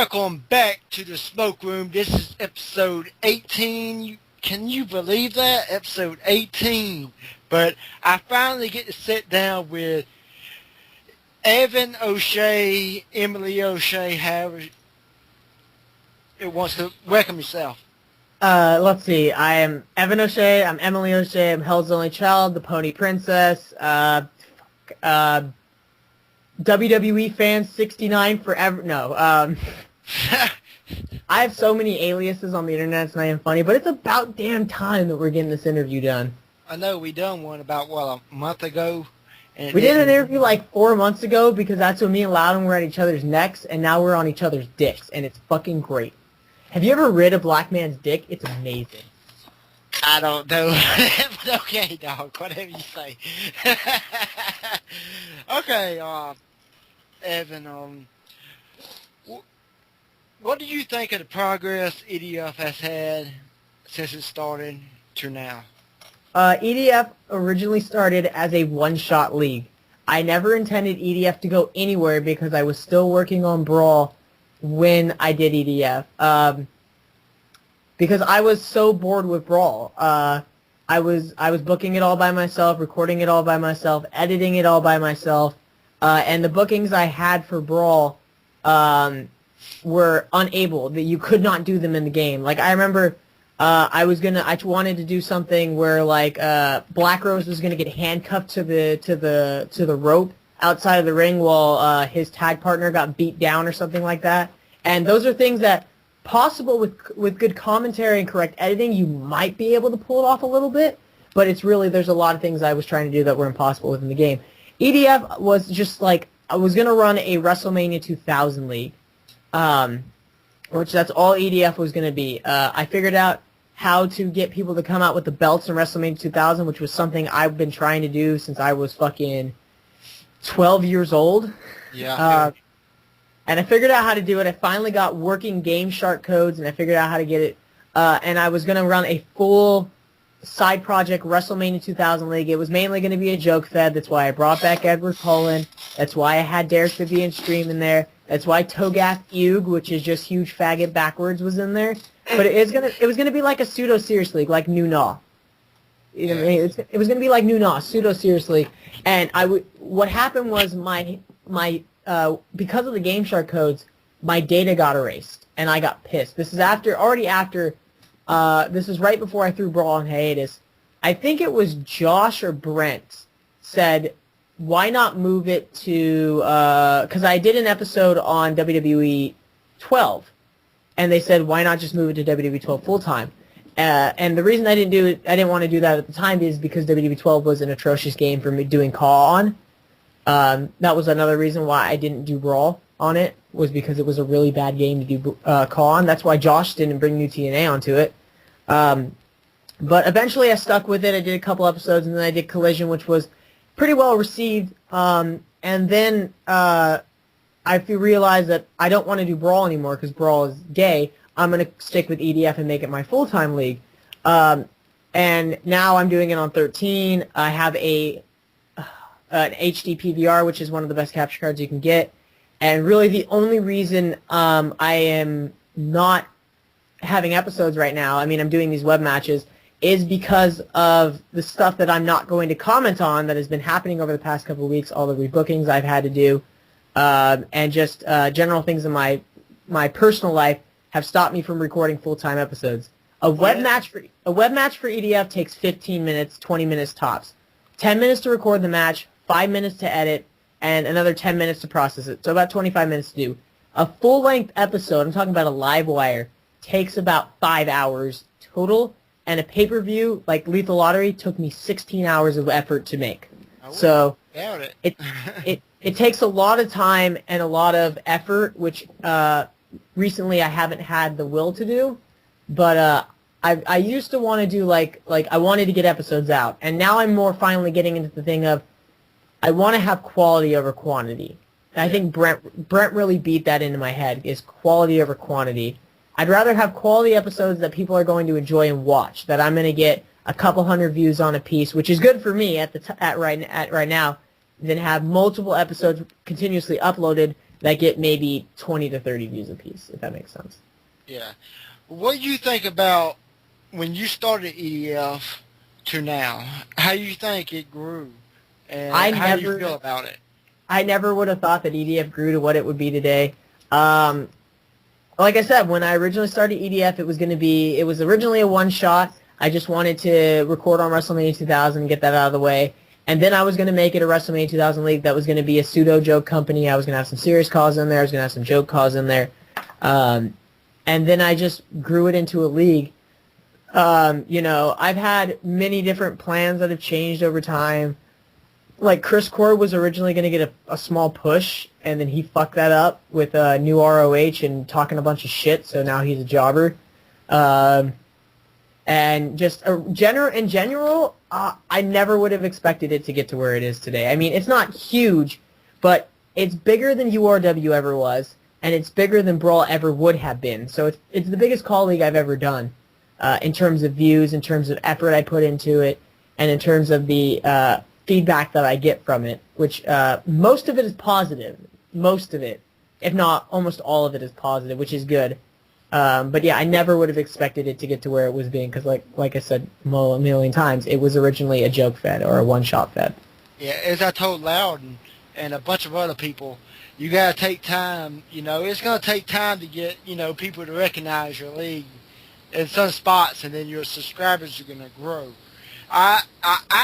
Welcome back to the Smoke Room. This is episode 18. Can you believe that? Episode 18. But I finally get to sit down with Evan O'Shea, Emily O'Shea, however it wants to welcome yourself. Let's see. I am Evan O'Shea. I'm Emily O'Shea. I'm Hell's Only Child, the Pony Princess. WWE fan 69 forever. No. I have so many aliases on the internet. It's not even funny, but it's about damn time that we're getting this interview done. I know we done one about, a month ago? And we did an interview like 4 months ago because that's when me and Loudon were at each other's necks, and now we're on each other's dicks, and it's fucking great. Have you ever rid a black man's dick? It's amazing. I don't know. Okay, dog. Whatever you say. Okay, Evan, what do you think of the progress EDF has had since it started to now? EDF originally started as a one-shot league. I never intended EDF to go anywhere because I was still working on Brawl when I did EDF. Because I was so bored with Brawl. I was booking it all by myself, recording it all by myself, editing it all by myself, and the bookings I had for Brawl were unable. That you could not do them in the game. Like I remember, I wanted to do something where like Black Rose was gonna get handcuffed to the rope outside of the ring while his tag partner got beat down or something like that. And those are things that, possible with good commentary and correct editing, you might be able to pull it off a little bit, but it's really, there's a lot of things I was trying to do that were impossible within the game. EDF was just like, I was going to run a WrestleMania 2000 league, which that's all EDF was going to be. I figured out how to get people to come out with the belts in WrestleMania 2000, which was something I've been trying to do since I was fucking 12 years old. Yeah. And I figured out how to do it. I finally got working Game Shark codes, and I figured out how to get it. And I was going to run a full side project WrestleMania 2000 League. It was mainly going to be a joke fed. That's why I brought back Edward Cullen. That's why I had Derek Vivian Stream in there. That's why Togath Eug, which is just huge faggot backwards, was in there. But it was gonna be like a pseudo serious league, like New Naw. You know what I mean? It was gonna be like New Naw, pseudo serious league. And what happened was my because of the Game Shark codes, my data got erased, and I got pissed. This is this is right before I threw Brawl on hiatus. I think it was Josh or Brent said, why not move it to, because I did an episode on WWE 12, and they said, why not just move it to WWE 12 full-time? And the reason I didn't want to do that at the time is because WWE 12 was an atrocious game for me doing call on. That was another reason why I didn't do Brawl on it, was because it was a really bad game to do call on. That's why Josh didn't bring New TNA onto it. But eventually I stuck with it. I did a couple episodes, and then I did Collision, which was pretty well received. And then I realized that I don't want to do Brawl anymore because Brawl is gay. I'm going to stick with EDF and make it my full-time league. And now I'm doing it on 13. I have an HD PVR, which is one of the best capture cards you can get. And really the only reason I am not having episodes right now, I mean I'm doing these web matches, is because of the stuff that I'm not going to comment on that has been happening over the past couple of weeks, all the rebookings I've had to do, and just general things in my personal life have stopped me from recording full-time episodes. A web match for EDF takes 15 minutes, 20 minutes tops. 10 minutes to record the match, 5 minutes to edit, and another 10 minutes to process it. So about 25 minutes to do. A full-length episode, I'm talking about a live wire, takes about 5 hours total, and a pay-per-view, like Lethal Lottery, took me 16 hours of effort to make. So Doubt it takes a lot of time and a lot of effort, which recently I haven't had the will to do. But I used to want to do like I wanted to get episodes out, and now I'm more finally getting into the thing of I want to have quality over quantity. And I think Brent really beat that into my head, is quality over quantity. I'd rather have quality episodes that people are going to enjoy and watch, that I'm going to get a couple hundred views on a piece, which is good for me at right now, than have multiple episodes continuously uploaded that get maybe 20 to 30 views a piece, if that makes sense. Yeah. What do you think about when you started EDF to now? How you think it grew, and how do you feel about it? I never would have thought that EDF grew to what it would be today. Like I said, when I originally started EDF, it was originally a one-shot. I just wanted to record on WrestleMania 2000 and get that out of the way. And then I was going to make it a WrestleMania 2000 league that was going to be a pseudo-joke company. I was going to have some serious calls in there. I was going to have some joke calls in there. And then I just grew it into a league. I've had many different plans that have changed over time. Like, Chris Cord was originally going to get a small push, and then he fucked that up with a new ROH and talking a bunch of shit, so now he's a jobber. And just in general, I never would have expected it to get to where it is today. I mean, it's not huge, but it's bigger than URW ever was, and it's bigger than Brawl ever would have been. So it's the biggest call league I've ever done, in terms of views, in terms of effort I put into it, and in terms of the feedback that I get from it, which most of it is positive. Most of it, if not almost all of it, is positive, which is good. But yeah, I never would have expected it to get to where it was being, because like I said a million times, it was originally a joke fed or a one-shot fed. Yeah, as I told Loudon and a bunch of other people, you gotta take time. It's gonna take time to get people to recognize your league in some spots, and then your subscribers are gonna grow. I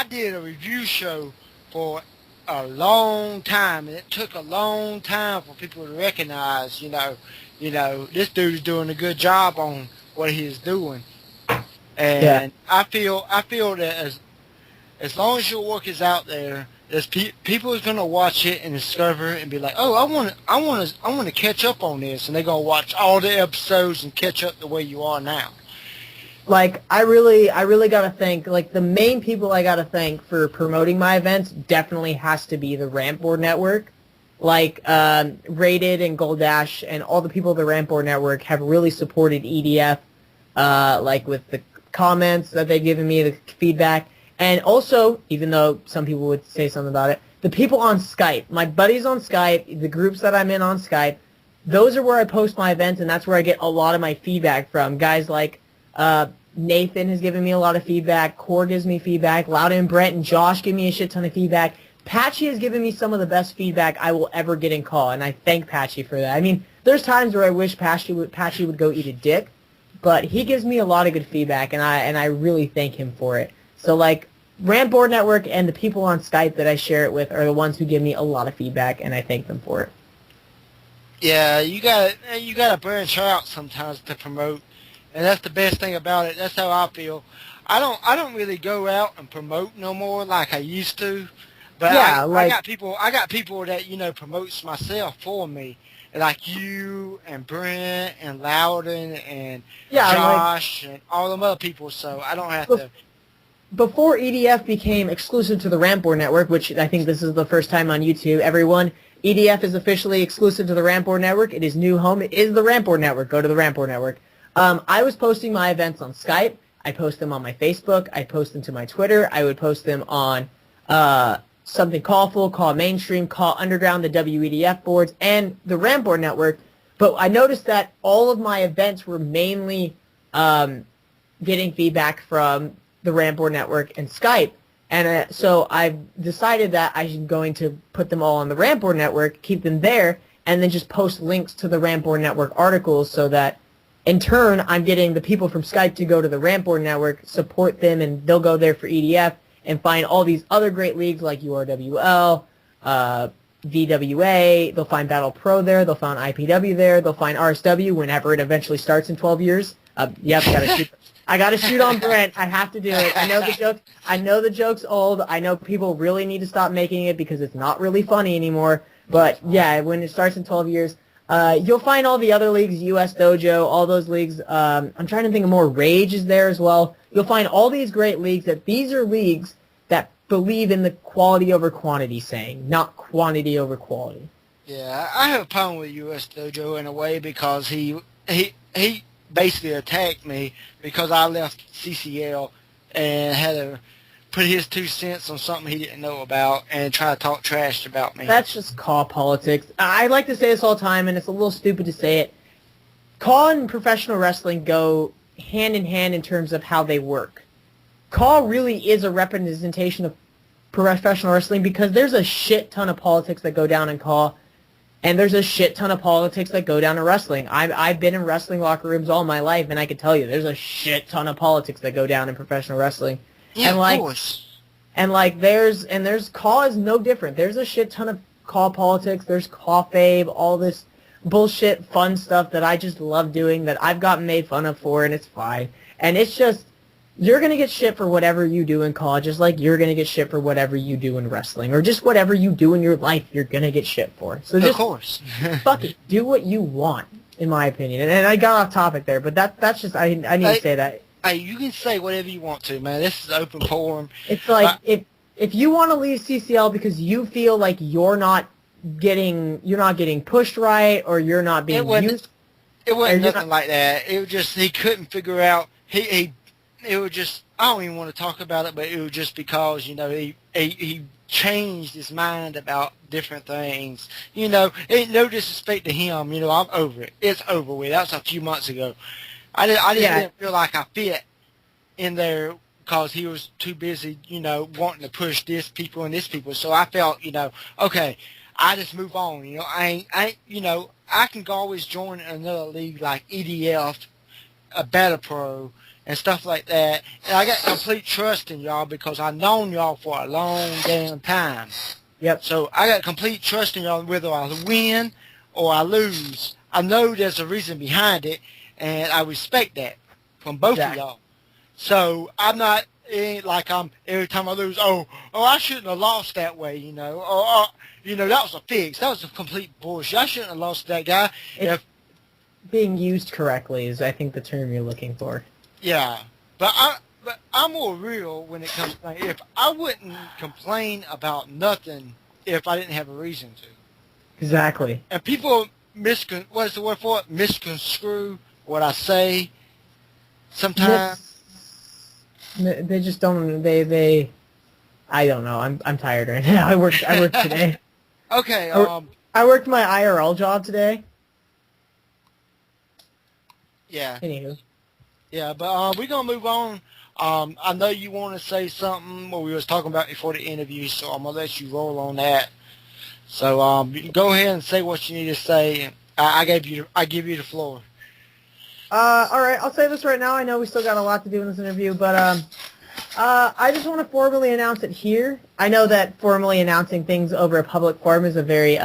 did a review show for a long time, and it took a long time for people to recognize, this dude is doing a good job on what he is doing. And yeah. I feel that as long as your work is out there, there's people are gonna watch it and discover it and be like, oh, I want to catch up on this, and they're gonna watch all the episodes and catch up the way you are now. Like, I really gotta thank, like, the main people I gotta thank for promoting my events definitely has to be the Rant Board Network. Like, Rated and Gold Dash and all the people of the Rant Board Network have really supported EDF, like, with the comments that they've given me, the feedback. And also, even though some people would say something about it, the people on Skype, my buddies on Skype, the groups that I'm in on Skype, those are where I post my events, and that's where I get a lot of my feedback from. Guys like Nathan has given me a lot of feedback. Core gives me feedback. Loudon and Brent and Josh give me a shit ton of feedback. Patchy has given me some of the best feedback I will ever get in call, and I thank Patchy for that. I mean, there's times where I wish Patchy would go eat a dick, but he gives me a lot of good feedback, and I really thank him for it. So, like, Rant Board Network and the people on Skype that I share it with are the ones who give me a lot of feedback, and I thank them for it. Yeah, you gotta branch out sometimes to promote. And that's the best thing about it. That's how I feel. I don't really go out and promote no more like I used to. But yeah, I got people that promotes myself for me, like you and Brent and Loudon and Josh and all them other people. So I don't have to. Before EDF became exclusive to the Rant Board Network, which I think this is the first time on YouTube, everyone, EDF is officially exclusive to the Rant Board Network. It is new home. It is the Rant Board Network. Go to the Rant Board Network. I was posting my events on Skype. I post them on my Facebook. I post them to my Twitter. I would post them on something Callful, Call Mainstream, Call Underground, the WEDF boards, and the Rant Board Network. But I noticed that all of my events were mainly getting feedback from the Rant Board Network and Skype. And so I've decided that I'm going to put them all on the Rant Board Network, keep them there, and then just post links to the Rant Board Network articles so that in turn, I'm getting the people from Skype to go to the Rant Board Network, support them, and they'll go there for EDF and find all these other great leagues like URWL, VWA. They'll find Battle Pro there. They'll find IPW there. They'll find RSW whenever it eventually starts in 12 years. Yep, I gotta shoot on Brent. I have to do it. I know the joke's old. I know people really need to stop making it because it's not really funny anymore. But yeah, when it starts in 12 years. You'll find all the other leagues, US Dojo, all those leagues. I'm trying to think of more. Rage is there as well. You'll find all these great leagues these are leagues that believe in the quality over quantity saying, not quantity over quality. Yeah, I have a problem with US Dojo in a way because he basically attacked me because I left CCL and had a put his 2 cents on something he didn't know about and try to talk trash about me. That's just call politics. I like to say this all the time, and it's a little stupid to say it. Call and professional wrestling go hand in hand in terms of how they work. Call really is a representation of professional wrestling because there's a shit ton of politics that go down in Call, and there's a shit ton of politics that go down in wrestling. I've been in wrestling locker rooms all my life, and I can tell you there's a shit ton of politics that go down in professional wrestling. Yeah, and of course. And there's Call is no different. There's a shit ton of Call politics. There's kayfabe, all this bullshit fun stuff that I just love doing that I've gotten made fun of for, and it's fine. And it's just, you're going to get shit for whatever you do in Call, just like you're going to get shit for whatever you do in wrestling, or just whatever you do in your life, you're going to get shit for. So just, of course. fuck it, do what you want, in my opinion. And I got off topic there, but that's just, I need to say that. Hey, you can say whatever you want to, man. This is an open forum. It's like, if you want to leave CCL because you feel like you're not getting pushed right, or you're not being used. It wasn't nothing like that. It was just he couldn't figure out. It was just, I don't even want to talk about it, but it was just because he changed his mind about different things. Ain't no disrespect to him. I'm over it. It's over with. That was a few months ago. I just didn't feel like I fit in there because he was too busy, wanting to push this people and this people. So I felt, okay, I just move on. I can always join another league like EDF, a Battle Pro, and stuff like that. And I got complete trust in y'all because I've known y'all for a long damn time. Yep. So I got complete trust in y'all whether I win or I lose. I know there's a reason behind it, and I respect that from both of y'all. So I'm not like I'm every time I lose, I shouldn't have lost that way, or that was a fix. That was a complete bullshit. I shouldn't have lost that guy. If being used correctly is, I think, the term you're looking for. Yeah, but I'm more real when it comes to, if I wouldn't complain about nothing if I didn't have a reason to. Exactly. And people what is the word for it? Misconstrue what I say. Sometimes they just don't. They. I don't know. I'm tired right now. I worked today. Okay. I worked my IRL job today. Yeah. Anywho. Yeah, but we're gonna move on. I know you want to say something what we was talking about before the interview, so I'm gonna let you roll on that. So you can go ahead and say what you need to say. I give you the floor. All right, I'll say this right now. I know we still got a lot to do in this interview, but I just want to formally announce it here. I know that formally announcing things over a public forum is a very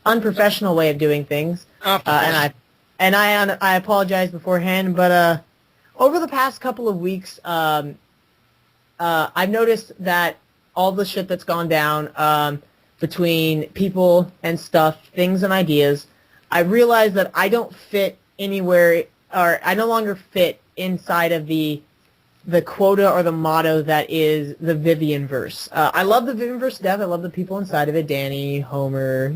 unprofessional way of doing things, and I apologize beforehand. But over the past couple of weeks, I've noticed that all the shit that's gone down between people and stuff, things and ideas, I realized that I don't fit anywhere, or I no longer fit inside of the quota or the motto that is the Vivian-verse. I love the Vivian-verse to death. I love the people inside of it, Danny, Homer,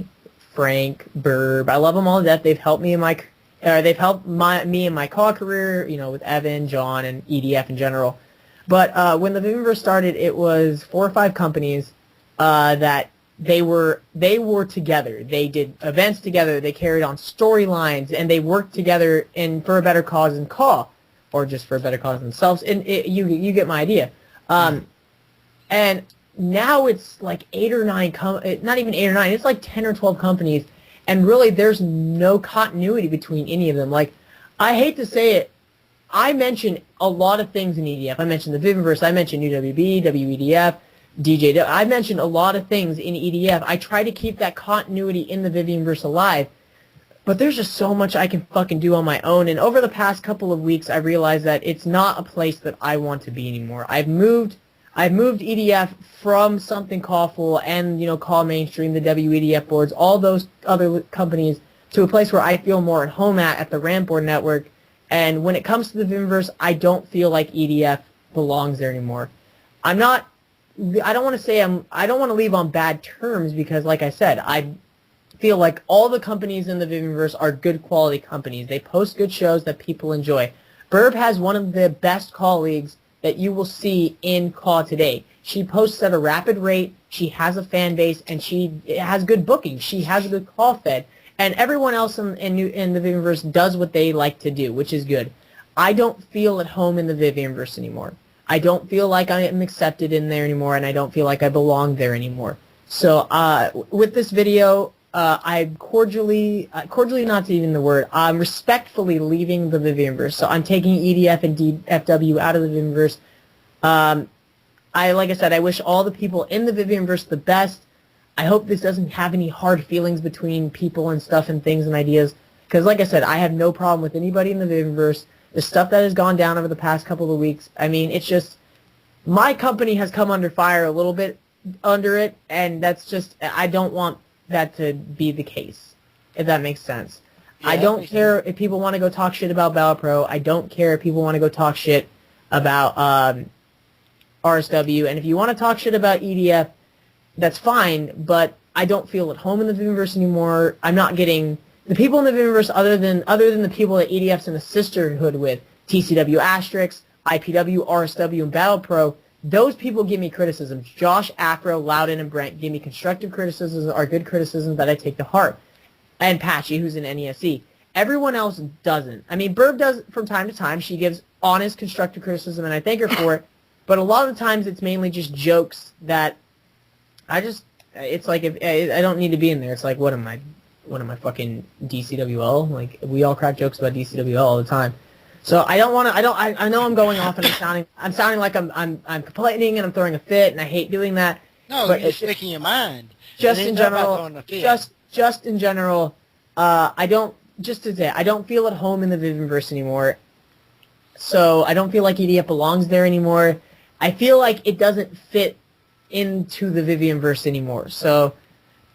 Frank, Burb. I love them all to death. They've helped me in me in my call career, with Evan, John, and EDF in general. But when the Vivian-verse started, it was 4 or 5 companies that they were together. They did events together. They carried on storylines, and they worked together for a better cause in Call, or just for a better cause themselves. And you get my idea. And now it's like 8 or 9, not even 8 or 9. It's like 10 or 12 companies, and really there's no continuity between any of them. Like, I hate to say it, I mention a lot of things in EDF. I mentioned the Vivian-verse. I mentioned UWB, WEDF. DJ, I mentioned a lot of things in EDF. I try to keep that continuity in the Vivian-verse alive, but there's just so much I can fucking do on my own, and over the past couple of weeks, I realized that it's not a place that I want to be anymore. I've moved EDF from something Callful and, Call Mainstream, the WEDF boards, all those other companies, to a place where I feel more at home at the Ramboard Network, and when it comes to the Vivian-verse, I don't feel like EDF belongs there anymore. I don't want to leave on bad terms because, like I said, I feel like all the companies in the Vivian-verse are good quality companies. They post good shows that people enjoy. Burb has one of the best colleagues that you will see in CAW today. She posts at a rapid rate, she has a fan base, and she has good booking. She has a good call fed. And everyone else in the Vivianverse does what they like to do, which is good. I don't feel at home in the Vivianverse anymore. I don't feel like I am accepted in there anymore, and I don't feel like I belong there anymore. So with this video, I'm cordially not even the word, I'm respectfully leaving the Vivianverse. So I'm taking EDF and DFW out of the Vivianverse. Like I said, I wish all the people in the Vivianverse the best. I hope this doesn't have any hard feelings between people and stuff and things and ideas. Because like I said, I have no problem with anybody in the Vivianverse. The stuff that has gone down over the past couple of weeks, I mean, it's just, my company has come under fire a little bit under it, and that's just, I don't want that to be the case, if that makes sense. Yeah, I don't care if people want to go talk shit about Battle Pro. I don't care if people want to go talk shit about RSW. And if you want to talk shit about EDF, that's fine, but I don't feel at home in the Vivianverse anymore. I'm not getting the people in the Vivianverse other than the people that EDF's in a sisterhood with, TCW Asterix, IPW, RSW, and Battle Pro. Those people give me criticisms. Josh, Afro, Loudon, and Brent give me constructive criticisms, are good criticisms that I take to heart. And Patchy, who's in NESE. Everyone else doesn't. I mean, Burb does from time to time. She gives honest, constructive criticism, and I thank her for it. But a lot of the times, it's mainly just jokes that it's like, if I don't need to be in there. It's like, what am I fucking DCWL? Like, we all crack jokes about DCWL all the time. So I don't want to. I know I'm going off and I'm sounding like I'm complaining and I'm throwing a fit, and I hate doing that. No, but you're speaking your mind. Just in general, just in general, I don't feel at home in the Vivianverse anymore. So I don't feel like EDF belongs there anymore. I feel like it doesn't fit into the Vivianverse anymore. So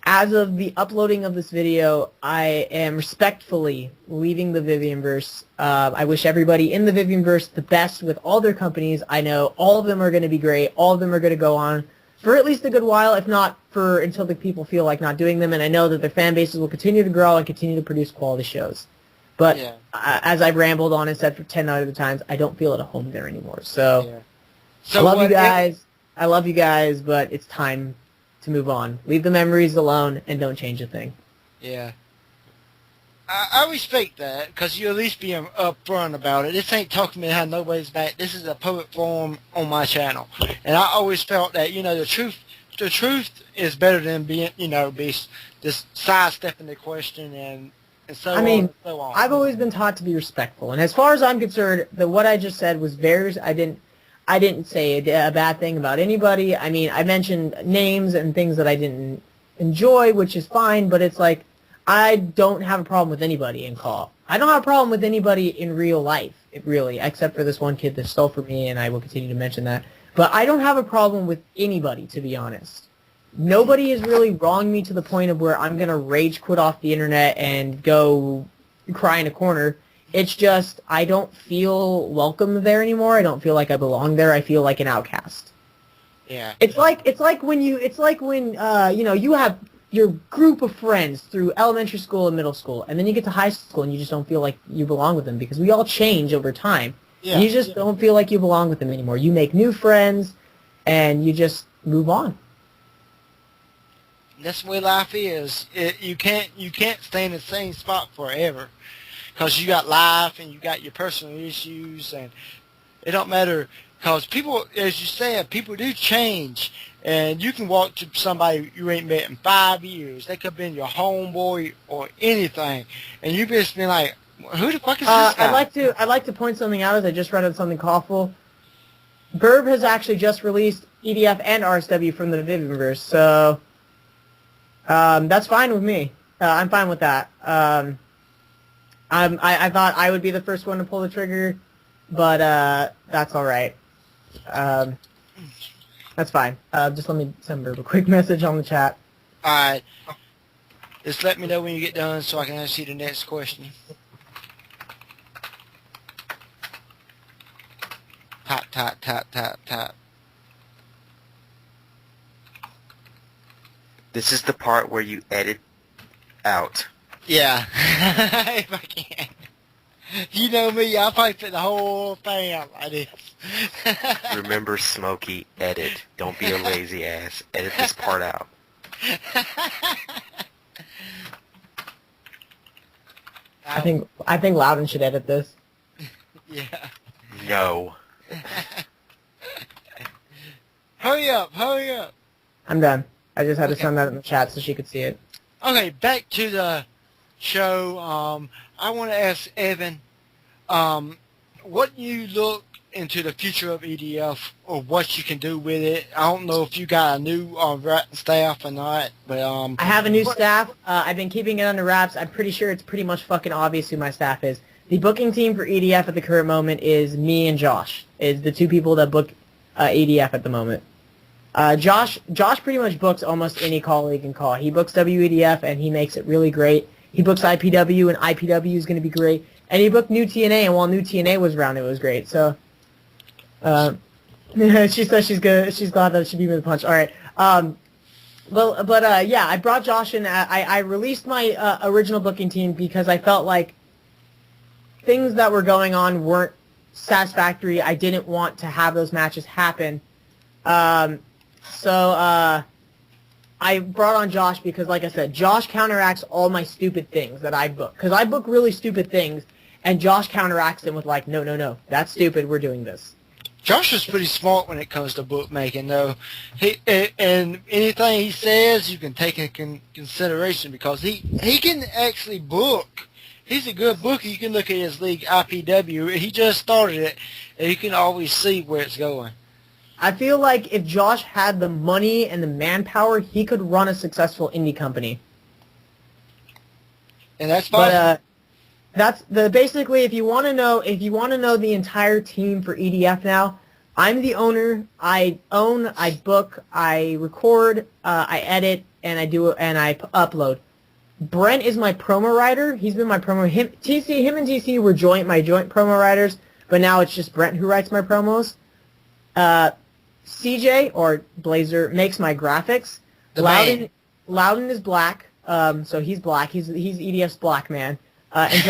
as of the uploading of this video, I am respectfully leaving the Vivianverse. I wish everybody in the Vivianverse the best with all their companies. I know all of them are going to be great. All of them are going to go on for at least a good while, if not for until the people feel like not doing them. And I know that their fan bases will continue to grow and continue to produce quality shows. But yeah, as I've rambled on and said for 10 other times, I don't feel at home there anymore. So, yeah. I love you guys. I love you guys, but it's time to move on. Leave the memories alone and don't change a thing. Yeah. I respect that, because you at least be upfront about it. This ain't talking behind nobody's back. This is a public forum on my channel. And I always felt that, the truth is better than being, be just sidestepping the question and so on and so on. I've always been taught to be respectful. And as far as I'm concerned, what I just said was very, I didn't say a bad thing about anybody. I mean, I mentioned names and things that I didn't enjoy, which is fine, but it's like, I don't have a problem with anybody in call. I don't have a problem with anybody in real life, really, except for this one kid that stole from me, and I will continue to mention that. But I don't have a problem with anybody, to be honest. Nobody has really wronged me to the point of where I'm going to rage quit off the internet and go cry in a corner. It's just, I don't feel welcome there anymore. I don't feel like I belong there. I feel like an outcast. Yeah. It's like when you have your group of friends through elementary school and middle school, and then you get to high school and you just don't feel like you belong with them because we all change over time. Yeah. You just don't feel like you belong with them anymore. You make new friends, and you just move on. That's the way life is. You can't stay in the same spot forever, because you got life and you got your personal issues, and it don't matter, because people, as you said, people do change. And you can walk to somebody you ain't met in 5 years. They could have been your homeboy or anything, and you just been like, "Who the fuck is this guy?" I'd like to point something out as I just read out something awful. Burb has actually just released EDF and RSW from the Vivianverse, so that's fine with me. I'm fine with that. I thought I would be the first one to pull the trigger, but that's all right. That's fine. Just let me send Burb a quick message on the chat. Alright. Just let me know when you get done so I can ask you the next question. Tap, tap, tap, tap, tap. This is the part where you edit out. Yeah. If I can. You know me, I'll probably put the whole thing out like this. Remember, Smokey, edit. Don't be a lazy ass. Edit this part out. I think Loudon should edit this. Yeah. No. Hurry up, hurry up. I'm done. I just had to Okay. send that in the chat so she could see it. Okay, back to the show. I want to ask Evan, what do you look into the future of EDF or what you can do with it? I don't know if you got a new writing staff or not, but I have a new staff. I've been keeping it under wraps. I'm pretty sure it's pretty much fucking obvious who my staff is. The booking team for EDF at the current moment is me and Josh. Is the two people that book EDF at the moment. Josh pretty much books almost any call he can call. He books WEDF and he makes it really great. He books IPW and IPW is going to be great. And he booked New TNA, and while New TNA was around, it was great. So, she says she's good. She's glad that she beat me with a punch. All right. Yeah, I brought Josh in. I released my original booking team because I felt like things that were going on weren't satisfactory. I didn't want to have those matches happen. So I brought on Josh because, like I said, Josh counteracts all my stupid things that I book. Because I book really stupid things, and Josh counteracts them with, like, no, that's stupid, we're doing this. Josh is pretty smart when it comes to bookmaking, though. And anything he says, you can take in consideration because he can actually book. He's a good booker. You can look at his league, IPW. He just started it, and you can always see where it's going. I feel like if Josh had the money and the manpower, he could run a successful indie company. And that's fine. But basically, if you want to know the entire team for EDF now, I'm the owner. I own, I book, I record, I edit, and I upload. Brent is my promo writer. He's been my promo. Him and TC were my joint promo writers, but now it's just Brent who writes my promos. CJ, or Blazer, makes my graphics. Loudon is black, so he's black. He's EDF's black man. And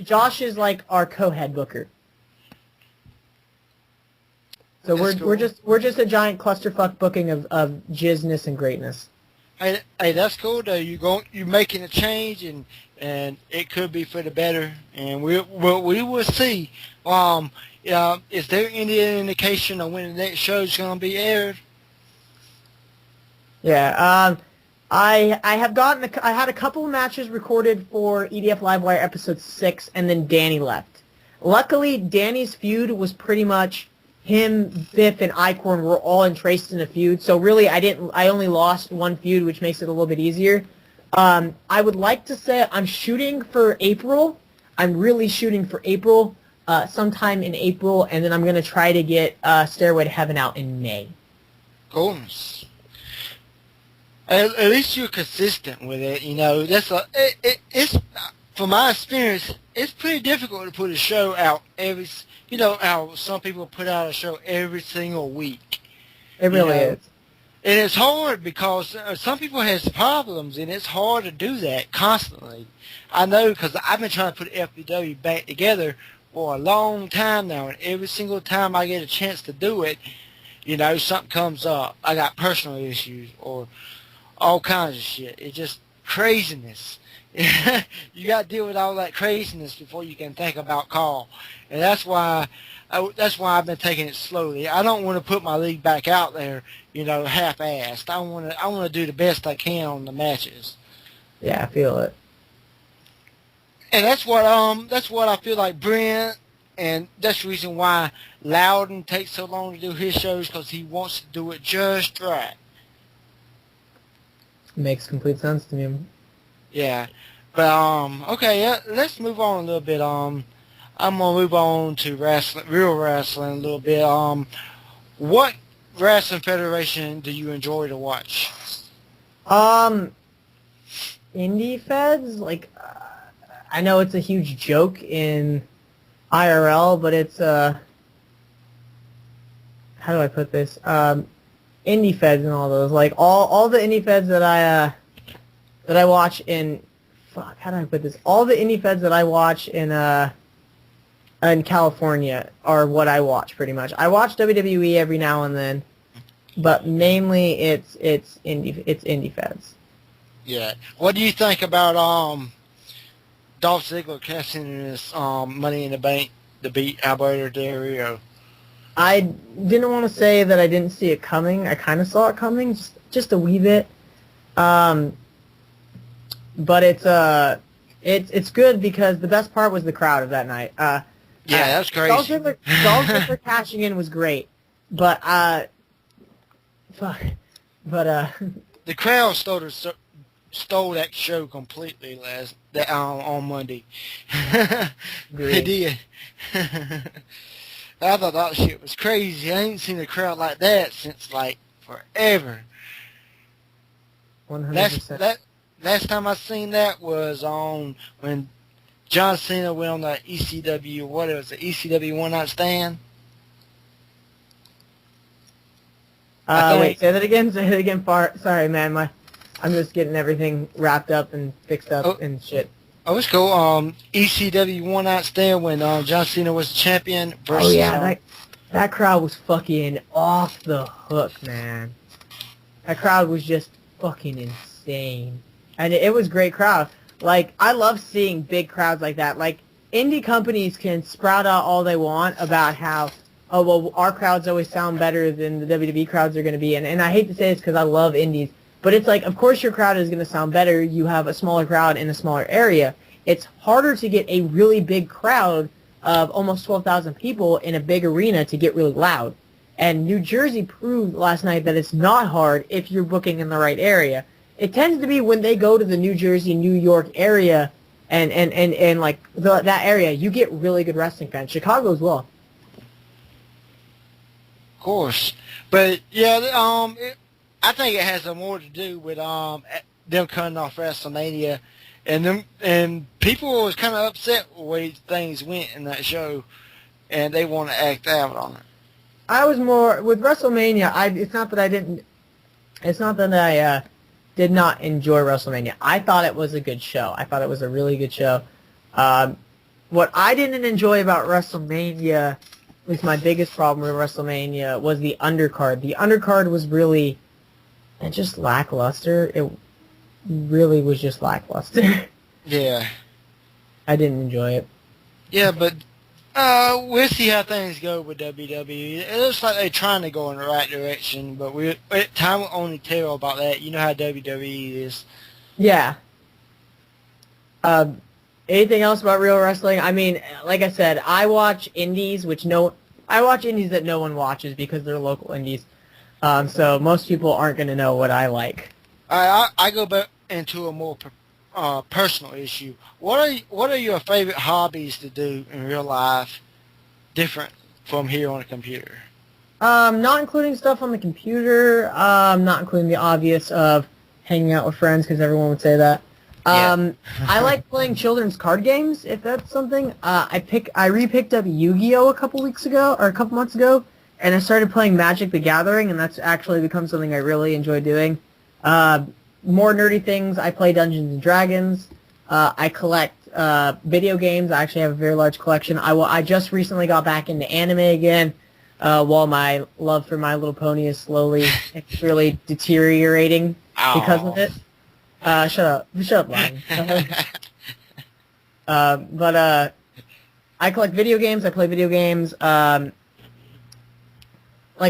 Josh is like our co-head booker. So we're just a giant clusterfuck booking of jizzness and greatness. Hey, that's cool though. You're making a change, and it could be for the better. And we will see. Is there any indication of when the next show is going to be aired? Yeah. I had a couple of matches recorded for EDF Livewire episode 6, and then Danny left. Luckily, Danny's feud was pretty much him, Biff, and Icorn were all entrenched in a feud. So really, I only lost one feud, which makes it a little bit easier. I would like to say I'm shooting for April. I'm really shooting for April, sometime in April, and then I'm going to try to get Stairway to Heaven out in May. Cool. At least you're consistent with it. You know, it's from my experience, it's pretty difficult to put a show out every. You know how some people put out a show every single week. It really is. And it's hard because some people has problems, and it's hard to do that constantly. I know because I've been trying to put FBW back together for a long time now, and every single time I get a chance to do it, you know, something comes up. I got personal issues or all kinds of shit. It's just craziness. You got to deal with all that craziness before you can think about call, and that's why I've been taking it slowly. I don't want to put my league back out there, you know, half-assed. I want to do the best I can on the matches. Yeah, I feel it. And that's what I feel like Brent, and that's the reason why Loudon takes so long to do his shows, because he wants to do it just right. Makes complete sense to me. Yeah, but okay, let's move on a little bit. I'm gonna move on to wrestling, real wrestling a little bit. What wrestling federation do you enjoy to watch? Indie feds, like, I know it's a huge joke in IRL, but it's how do I put this? Indie feds and all those, like all the indie feds that I watch in, fuck, how do I put this? All the indie feds that I watch in in California are what I watch pretty much. I watch WWE every now and then, but mainly it's indie feds. Yeah. What do you think about Dolph Ziggler cashing in his Money in the Bank to beat Alberto Del Rio? I didn't want to say that I didn't see it coming. I kind of saw it coming, just a wee bit. But it's good because the best part was the crowd of that night. Yeah, that's crazy. Dolph Ziggler cashing in was great, but the crowd stole that show completely on Monday. They did. I thought that shit was crazy. I ain't seen a crowd like that since like forever. 100%. Last time I seen that was on when John Cena went on the ECW. What was it? ECW One Night Stand. Wait, say that again. Say that again. Sorry, man. I'm just getting everything wrapped up and fixed up and shit. Oh, it's cool. ECW One Night Stand when John Cena was the champion versus. Oh yeah, that crowd was fucking off the hook, man. That crowd was just fucking insane, and it was a great crowd. Like, I love seeing big crowds like that. Like, indie companies can sprout out all they want about how, oh, well, our crowds always sound better than the WWE crowds are going to be. And I hate to say this because I love indies, but it's like, of course your crowd is going to sound better. You have a smaller crowd in a smaller area. It's harder to get a really big crowd of almost 12,000 people in a big arena to get really loud. And New Jersey proved last night that it's not hard if you're booking in the right area. It tends to be when they go to the New Jersey, New York area and like that area, you get really good wrestling fans. Chicago as well. Of course. But, yeah, I think it has more to do with them cutting off WrestleMania. And people was kind of upset with the way things went in that show, and they want to act out on it. I was more with WrestleMania. It's not that I did not enjoy WrestleMania. I thought it was a good show. I thought it was a really good show. What I didn't enjoy about WrestleMania, at least my biggest problem with WrestleMania, was the undercard. The undercard was really just lackluster. It really was just lackluster. Yeah. I didn't enjoy it. Yeah, but we'll see how things go with WWE. It looks like they're trying to go in the right direction, but time will only tell about that. You know how WWE is. Yeah. Anything else about real wrestling? I mean, like I said, I watch indies, I watch indies that no one watches because they're local indies. So most people aren't going to know what I like. I go back into a more personal issue. What are your favorite hobbies to do in real life, different from here on a computer? Not including stuff on the computer. Not including the obvious of hanging out with friends, because everyone would say that. Yeah. I like playing children's card games, if that's something. I repicked up Yu-Gi-Oh! A couple months ago, and I started playing Magic the Gathering, and that's actually become something I really enjoy doing. More nerdy things, I play Dungeons & Dragons. I collect video games. I actually have a very large collection. I just recently got back into anime again, while my love for My Little Pony is slowly and surely deteriorating because of it. Shut up, Brian. But I collect video games. I play video games. Like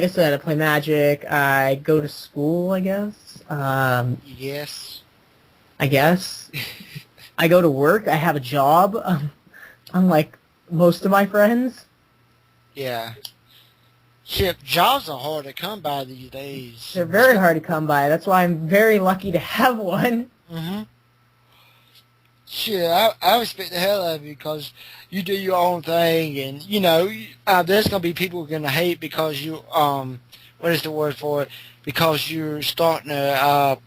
I said, I play Magic. I go to school, I guess. Yes. I guess. I go to work. I have a job. Unlike most of my friends. Yeah. Shit, jobs are hard to come by these days. They're very hard to come by. That's why I'm very lucky to have one. Mm-hmm. Shit, I respect the hell out of you because you do your own thing, and you know there's gonna be people gonna hate because you what is the word for it? Because you're starting to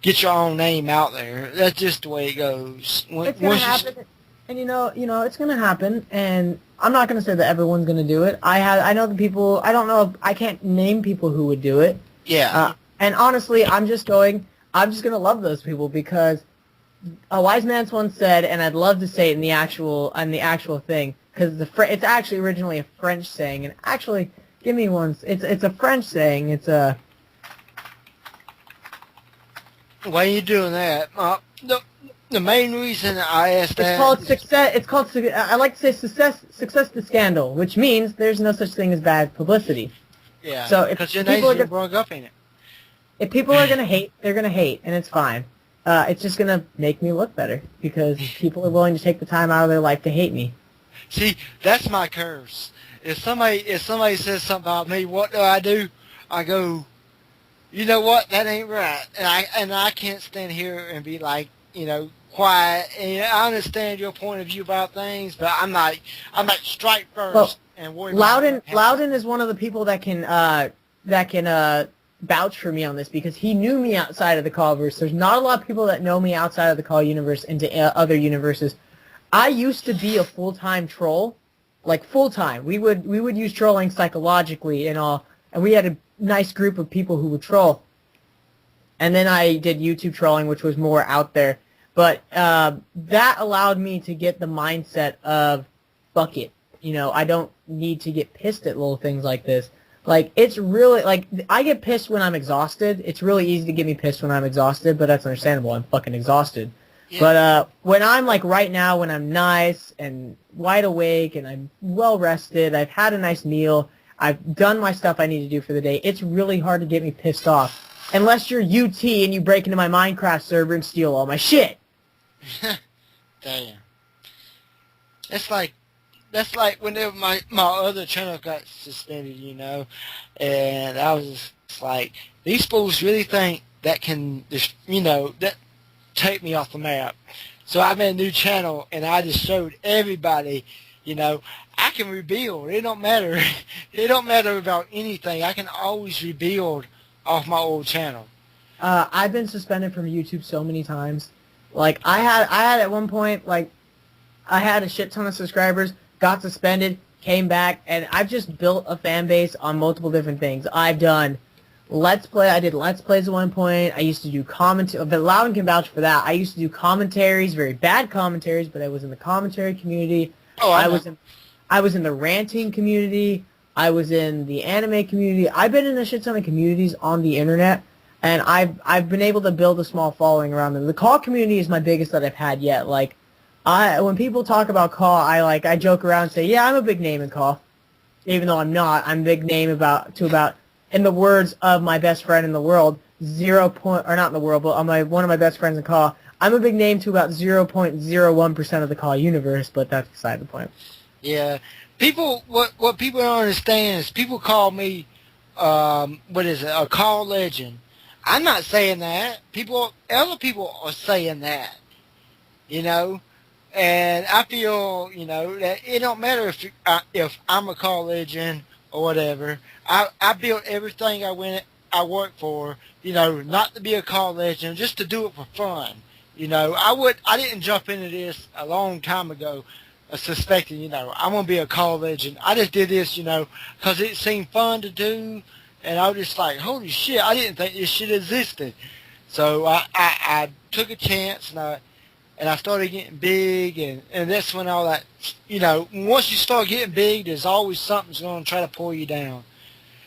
get your own name out there. That's just the way it goes. It's gonna happen, and you know it's gonna happen, and I'm not gonna say that everyone's gonna do it. I know the people. I don't know. I can't name people who would do it. Yeah. And honestly, I'm just gonna love those people because a wise man once said, and I'd love to say it in the actual thing, because it's actually originally a French saying, and actually, give me one. It's a French saying. It's a. Why are you doing that? The main reason I asked that... It's called success. It's called. I like to say success to scandal, which means there's no such thing as bad publicity. Yeah, so if because your people name's are brought up in it. If people are gonna hate, they're gonna hate, and it's fine. It's just gonna make me look better because people are willing to take the time out of their life to hate me. See, that's my curse. If somebody says something about me, what do? I go, you know what? That ain't right, and I can't stand here and be like, quiet. And I understand your point of view about things, but I'm like strike first Well, and worry. Loudon is one of the people that can vouch for me on this because he knew me outside of the Callverse. There's not a lot of people that know me outside of the Call universe into other universes. I used to be a full-time troll, like full-time. We would use trolling psychologically and all, and we had a nice group of people who would troll. And then I did YouTube trolling, which was more out there. But that allowed me to get the mindset of, fuck it. I don't need to get pissed at little things like this. Like, it's really, like, I get pissed when I'm exhausted. It's really easy to get me pissed when I'm exhausted, but that's understandable. I'm fucking exhausted. Yeah. But when I'm, like, right now, when I'm nice and wide awake and I'm well-rested, I've had a nice meal, I've done my stuff I need to do for the day, it's really hard to get me pissed off. Unless you're UT and you break into my Minecraft server and steal all my shit. Damn. That's like whenever my other channel got suspended, and I was just like, these fools really think that can just, that take me off the map. So I made a new channel, and I just showed everybody, I can rebuild. It don't matter. It don't matter about anything. I can always rebuild off my old channel. I've been suspended from YouTube so many times. Like, I had at one point, like, I had a shit ton of subscribers, got suspended, came back, and I've just built a fan base on multiple different things. I've done Let's Play. I did Let's Plays at one point. I used to do commentary, but Loudon can vouch for that. I used to do commentaries, very bad commentaries, but I was in the commentary community. Oh, I was in the ranting community. I was in the anime community. I've been in a shit ton of communities on the internet, and I've been able to build a small following around them. The Call community is my biggest that I've had yet. Like, when people talk about Call, I joke around and say, yeah, I'm a big name in Call. Even though I'm not, I'm a big name about, in the words of my best friend in the world, not in the world, but one of my best friends in Call, I'm a big name to about 0.01% of the Call universe, but that's beside the point. Yeah. What people don't understand is people call me, a Call legend. I'm not saying that. Other people are saying that, and I feel, that it don't matter if I'm a Call legend or whatever. I built everything I worked for, not to be a Call legend, just to do it for fun. I didn't jump into this a long time ago, suspecting, I'm going to be a Call legend. I just did this, because it seemed fun to do, and I was just like, holy shit, I didn't think this shit existed. So I took a chance, and I started getting big, and that's when all that, once you start getting big, there's always something's going to try to pull you down.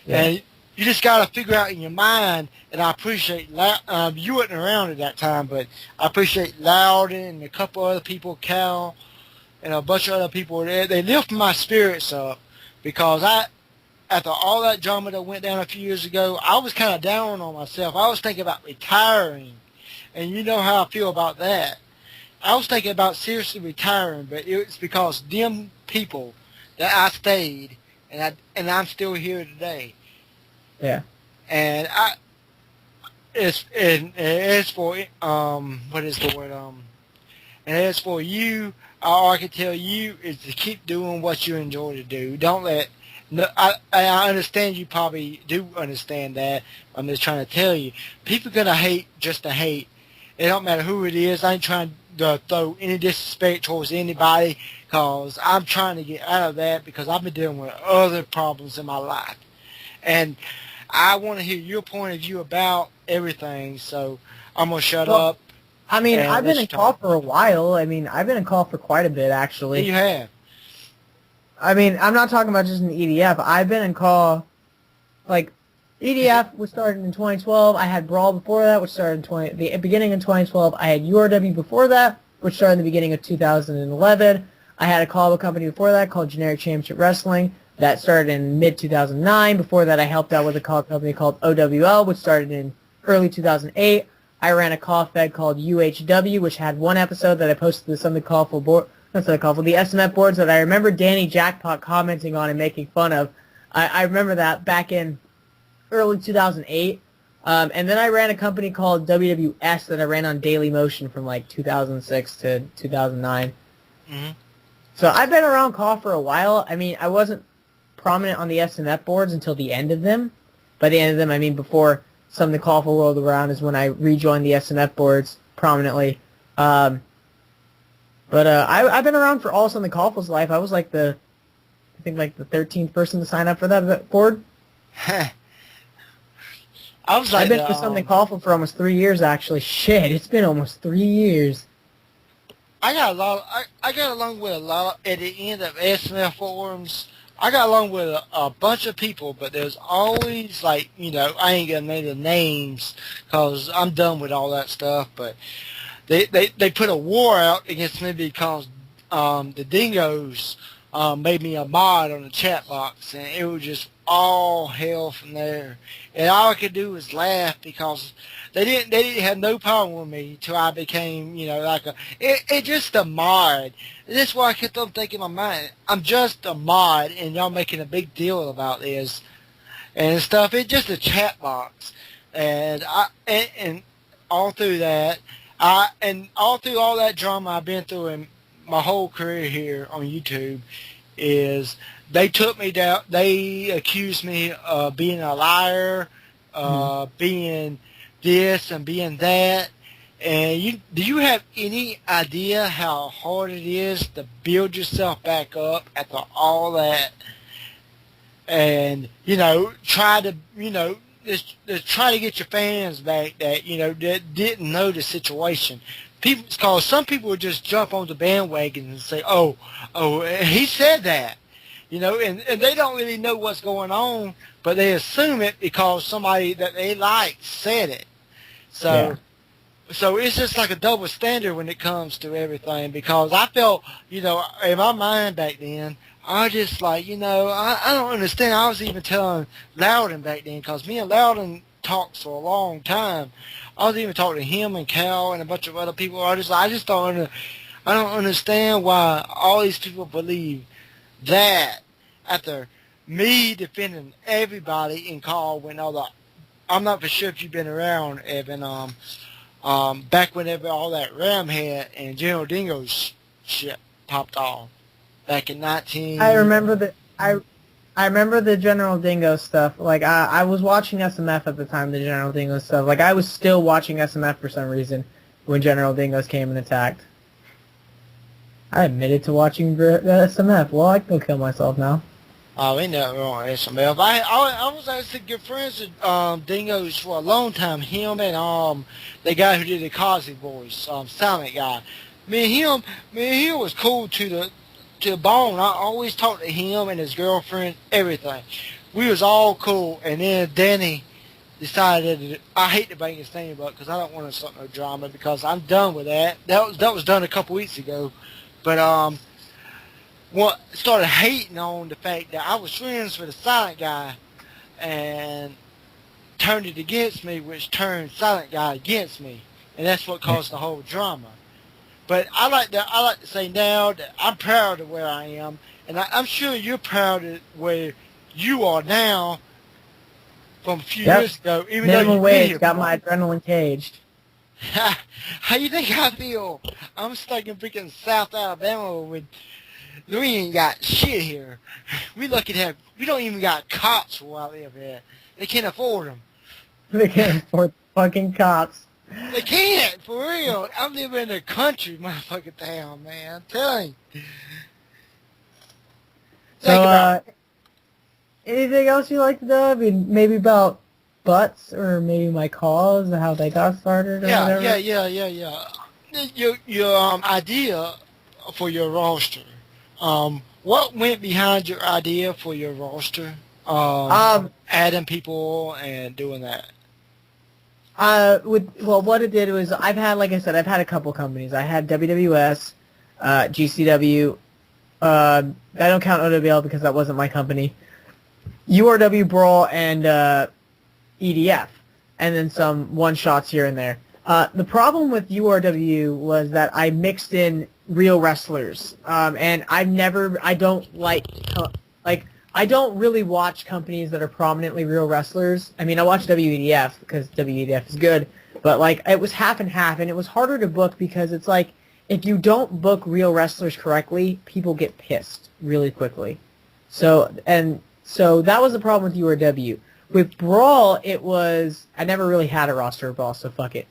Yeah. And you just got to figure out in your mind, and I appreciate, you weren't around at that time, but I appreciate Loudon and a couple other people, Cal, and a bunch of other people. They lift my spirits up, because after all that drama that went down a few years ago, I was kind of down on myself. I was thinking about retiring, and you know how I feel about that. I was thinking about seriously retiring, but it's because them people that I stayed, and I'm still here today. Yeah. And as for what is the word and as for you, all I can tell you is to keep doing what you enjoy to do. Don't let. No, I understand you probably do understand that. I'm just trying to tell you, people gonna hate just to hate. It don't matter who it is. I ain't trying to throw any disrespect towards anybody, because I'm trying to get out of that, because I've been dealing with other problems in my life. And I want to hear your point of view about everything, so I'm going to shut up. I mean, I've been in Call for a while. I mean, I've been in Call for quite a bit, actually. You have. I mean, I'm not talking about just in the EDF. I've been in call, like, EDF was started in 2012. I had Brawl before that, which started in the beginning of 2012. I had URW before that, which started in the beginning of 2011. I had a call with a company before that called Generic Championship Wrestling. That started in mid-2009. Before that, I helped out with a call company called OWL, which started in early 2008. I ran a call fed called UHW, which had one episode that I posted to something called for board. That's what I call for the SMF boards that I remember Danny Jackpot commenting on and making fun of. I remember that back in early 2008. And then I ran a company called WWS that I ran on Daily Motion from like 2006 to 2009. Mm-hmm. So I've been around call for a while. I mean, I wasn't prominent on the SMF boards until the end of them. By the end of them, I mean before some of the call for rolled around is when I rejoined the SMF boards prominently. But I've been around for all Something Callful's life. I was like the 13th person to sign up for that board. I was like, I've been with Something Callful for almost 3 years, actually. Shit, it's been almost 3 years. I got along with a lot at the end of SMF forums. I got along with a bunch of people, but there's always, like, you know, I ain't gonna name the names because I'm done with all that stuff, but they put a war out against me because the dingoes made me a mod on the chat box, and it was just all hell from there. And all I could do was laugh because they didn't have no problem with me till I became, you know, like it just a mod. And that's why I kept on thinking in my mind, I'm just a mod, and y'all making a big deal about this and stuff. It's just a chat box, and all through that, all through all that drama I've been through in my whole career here on YouTube, is they took me down. They accused me of being a liar, being this and being that. And do you have any idea how hard it is to build yourself back up after all that? And, you know, try to, you know, just try to get your fans back that, you know, that didn't know the situation. Because some people would just jump on the bandwagon and say, oh, he said that. You know, and they don't really know what's going on, but they assume it because somebody that they like said it. So it's just like a double standard when it comes to everything, because I felt, you know, in my mind back then, I was just like, you know, I don't understand. I was even telling Loudon back then, because me and Loudon talked for a long time. I was even talking to him and Cal and a bunch of other people. I just don't understand why all these people believe that after me defending everybody in call when all the, I'm not for sure if you've been around, Evan, back whenever all that Ramhead and General Dingo's shit popped off back in 19. I remember the General Dingo stuff. Like, I was watching SMF at the time, the General Dingo stuff. Like, I was still watching SMF for some reason when General Dingo's came and attacked. I admitted to watching the SMF. Well, I can go kill myself now. Oh, ain't nothing wrong with SMF. I was actually good friends with Dingo's for a long time. Him and the guy who did the Cosby voice, Silent guy. Me and him was cool to the bone. I always talked to him and his girlfriend, everything. We was all cool, and then Danny decided, I hate to bring his name up because I don't want to start no drama because I'm done with that. That was done a couple weeks ago. But started hating on the fact that I was friends with a Silent guy and turned it against me, which turned Silent guy against me, and that's what caused the whole drama. But I like to say now that I'm proud of where I am, and I'm sure you're proud of where you are now from a few years ago. Even Minimum though wage got my adrenaline caged. How you think I feel? I'm stuck in freaking South Alabama with we ain't got shit here. We don't even got cops where I live at. They can't afford them. They can't afford fucking cops. They can't, for real. I'm living in the country, motherfucking town, man. I'm telling you. So, anything else you like to know? I mean, maybe about butts or maybe my cause and how they got started or whatever? Yeah. Your idea for your roster. What what went behind your idea for your roster? Adding people and doing that. What it did was I've had a couple companies. I had WWS, GCW. I don't count OWL because that wasn't my company. URW Brawl and EDF, and then some one shots here and there. The problem with URW was that I mixed in real wrestlers, and I don't really watch companies that are prominently real wrestlers. I mean, I watch WEDF because WEDF is good, but like it was half and half, and it was harder to book because it's like if you don't book real wrestlers correctly, people get pissed really quickly. So that was the problem with URW. With Brawl, I never really had a roster of Brawl, so fuck it.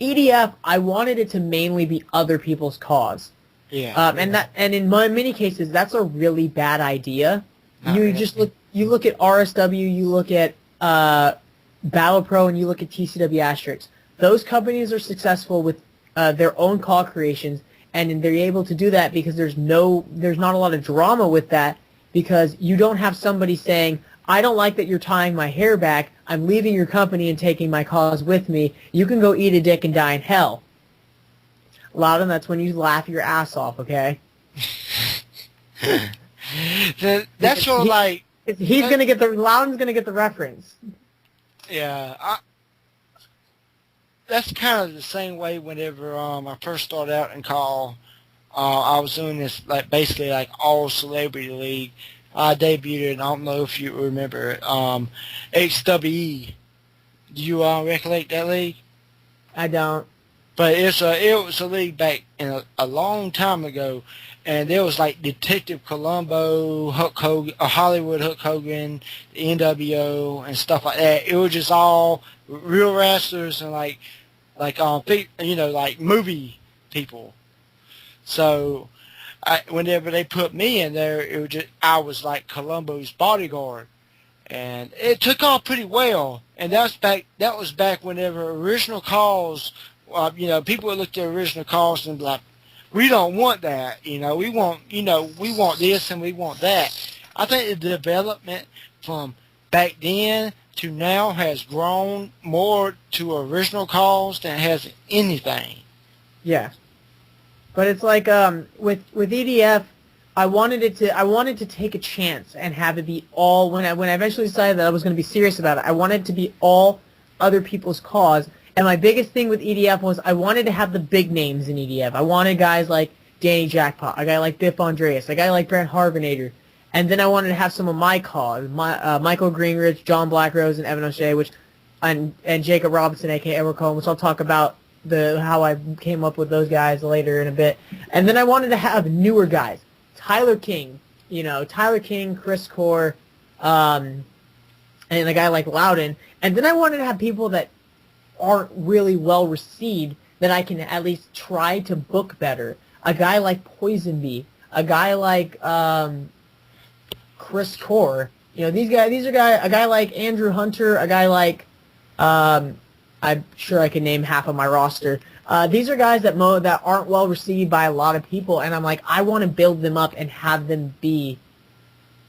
EDF, I wanted it to mainly be other people's cause. Yeah. And in many cases, that's a really bad idea. You look at RSW, you look at Battle Pro, and you look at TCW Asterix. Those companies are successful with their own call creations, and they're able to do that because there's not a lot of drama with that, because you don't have somebody saying, I don't like that you're tying my hair back, I'm leaving your company and taking my cause with me, you can go eat a dick and die in hell. Loudon, that's when you laugh your ass off, okay? That's sort of like... Loudon's gonna get the reference. Yeah, that's kind of the same way whenever I first started out in call. I was doing this basically all celebrity league. I debuted, and I don't know if you remember it, HWE. Do you recollect that league? I don't. But it was a league back in a long time ago, and there was Detective Columbo, Hulk Hogan, Hollywood Hulk Hogan, the NWO, and stuff like that. It was just all real wrestlers and movie people. So whenever they put me in there, I was like Columbo's bodyguard, and it took off pretty well. And that was back whenever original calls. People would look at the original calls and be like, we don't want that, we want this and we want that. I think the development from back then to now has grown more to original calls than it has anything. Yeah. But it's like with EDF, I wanted to take a chance and have it be all, when I eventually decided that I was going to be serious about it, I wanted it to be all other people's cause. And my biggest thing with EDF was I wanted to have the big names in EDF. I wanted guys like Danny Jackpot, a guy like Biff Andreas, a guy like Brent Harvenator. And then I wanted to have some of my cause, Michael Greenridge, John Blackrose, and Evan O'Shea, and Jacob Robinson, a.k.a. Edward Cohen, which I'll talk about how I came up with those guys later in a bit. And then I wanted to have newer guys. Tyler King, Chris Core, and a guy like Loudon. And then I wanted to have people that aren't really well received that I can at least try to book better. A guy like Poison Bee, a guy like Chris Core. A guy like Andrew Hunter, a guy like I'm sure I can name half of my roster. These are guys that aren't well received by a lot of people, and I'm like, I want to build them up and have them be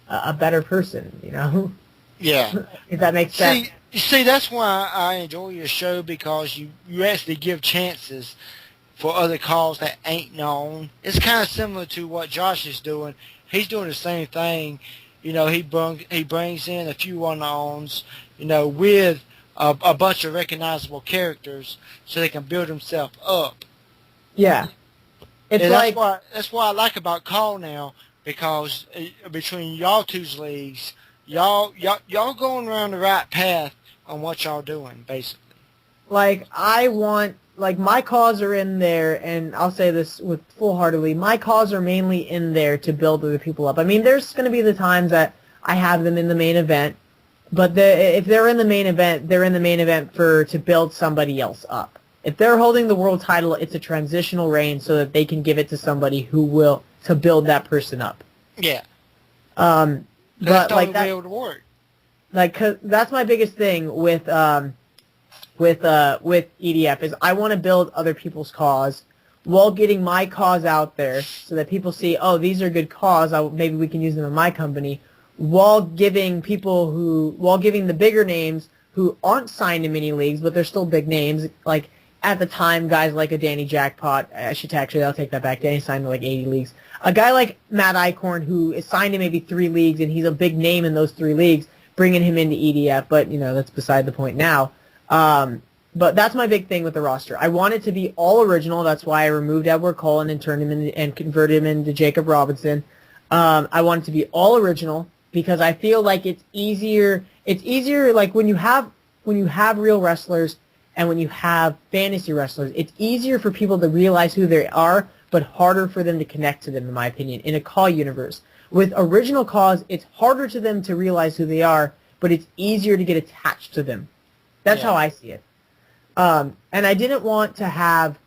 a better person, Yeah. If that makes sense. See, that's why I enjoy your show, because you actually give chances for other calls that ain't known. It's kind of similar to what Josh is doing. He's doing the same thing. He brings in a few unknowns, with a bunch of recognizable characters so they can build themselves up. Yeah. That's what I like about Call now, because between y'all two's leagues, y'all going around the right path on what y'all doing, basically. My cause are in there, and I'll say this with full-heartedly, my cause are mainly in there to build other people up. I mean, there's going to be the times that I have them in the main event, but if they're in the main event, they're in the main event to build somebody else up. If they're holding the world title, it's a transitional reign so that they can give it to somebody to build that person up. Yeah. But the way it would work. Cause that's my biggest thing with EDF is I want to build other people's cause while getting my cause out there so that people see, oh, these are good cause, maybe we can use them in my company, while giving the bigger names who aren't signed in many leagues, but they're still big names, like at the time, guys like a Danny Jackpot, I'll take that back, Danny signed in like 80 leagues. A guy like Matt Eichhorn, who is signed in maybe 3 leagues, and he's a big name in those 3 leagues, bringing him into EDF, but, that's beside the point now. But that's my big thing with the roster. I want it to be all original. That's why I removed Edward Cullen and turned him in and converted him into Jacob Robinson. I want it to be all original because I feel like it's easier. It's easier like when you have real wrestlers and when you have fantasy wrestlers. It's easier for people to realize who they are, but harder for them to connect to them, in my opinion, in a Call universe. With original Cause, it's harder to them to realize who they are, but it's easier to get attached to them. That's how I see it. And I didn't want to have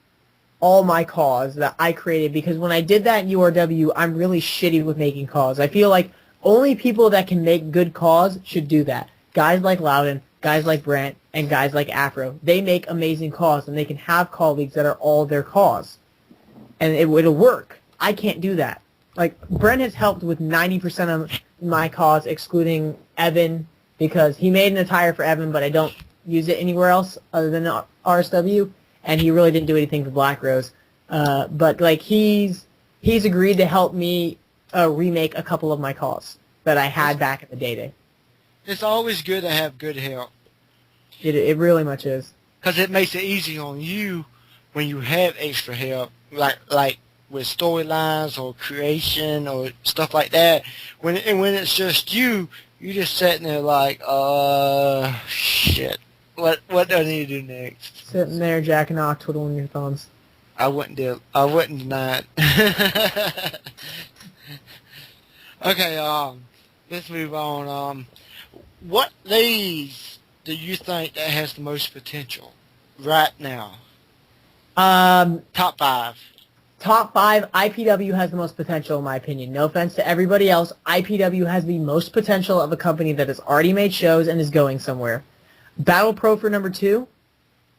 all my cause that I created because when I did that in URW, I'm really shitty with making cause. I feel like only people that can make good cause should do that. Guys like Loudon, guys like Brent, and guys like Afro. They make amazing cause, and they can have colleagues that are all their cause. And it'll work. I can't do that. Like, Brent has helped with 90% of my cause, excluding Evan, because he made an attire for Evan, but I don't use it anywhere else other than RSW, and he really didn't do anything for Black Rose. But like he's agreed to help me remake a couple of my calls that I had back in the day. It's always good to have good help. It really much is. Because it makes it easy on you when you have extra help, like with storylines or creation or stuff like that. When it's just you, you're just sitting there like, shit. What do I need to do next? Sitting there, jacking off, twiddling your thumbs. I wouldn't deny it. Okay, let's move on. What leagues do you think that has the most potential right now? Top 5. Top 5, IPW has the most potential, in my opinion. No offense to everybody else, IPW has the most potential of a company that has already made shows and is going somewhere. Battle Pro for number 2,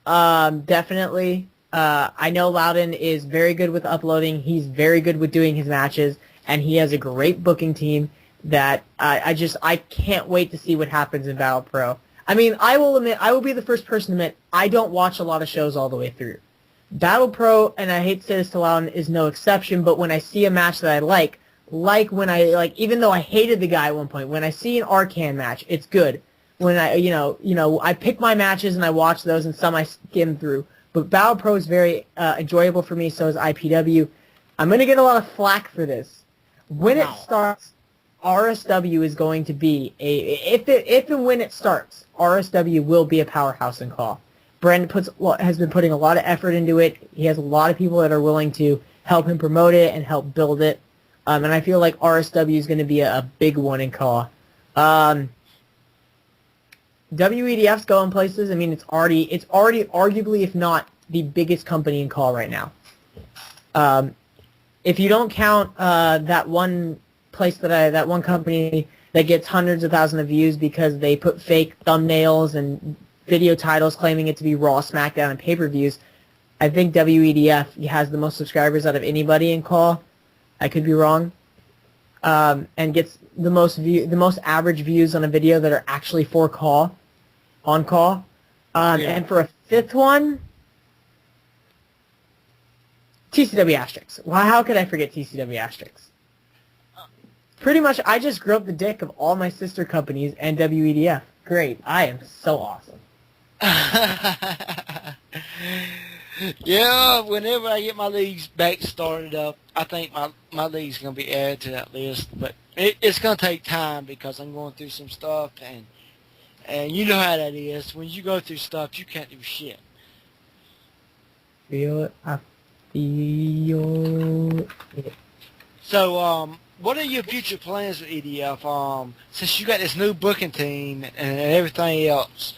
definitely. I know Loudon is very good with uploading. He's very good with doing his matches, and he has a great booking team that I can't wait to see what happens in Battle Pro. I mean, I will be the first person to admit, I don't watch a lot of shows all the way through. Battle Pro, and I hate to say this to Loudon, is no exception, but when I see a match that I like when even though I hated the guy at one point, when I see an Arcan match, it's good. When I pick my matches and I watch those, and some I skim through. But Battle Pro is very enjoyable for me. So is IPW. I'm gonna get a lot of flack for this. When it starts, RSW is going to be if and when it starts, RSW will be a powerhouse in Call. Brent has been putting a lot of effort into it. He has a lot of people that are willing to help him promote it and help build it. And I feel like RSW is going to be a big one in Call. WEDF's going places. I mean, it's already arguably, if not the biggest company in Call right now. If you don't count that one company that gets hundreds of thousands of views because they put fake thumbnails and video titles claiming it to be Raw, SmackDown, and pay-per-views, I think WEDF has the most subscribers out of anybody in Call. I could be wrong. And gets the most average views on a video that are actually for Call. On Call. And for a 5th one, TCW Asterix. Well, how could I forget TCW Asterix? Pretty much, I just grew up the dick of all my sister companies and WEDF. Great. I am so awesome. Yeah, whenever I get my leagues back started up, I think my league's going to be added to that list. But it's going to take time because I'm going through some stuff, and you know how that is. When you go through stuff, you can't do shit. Feel it. I feel it. So, what are your future plans with EDF? Since you got this new booking team and everything else,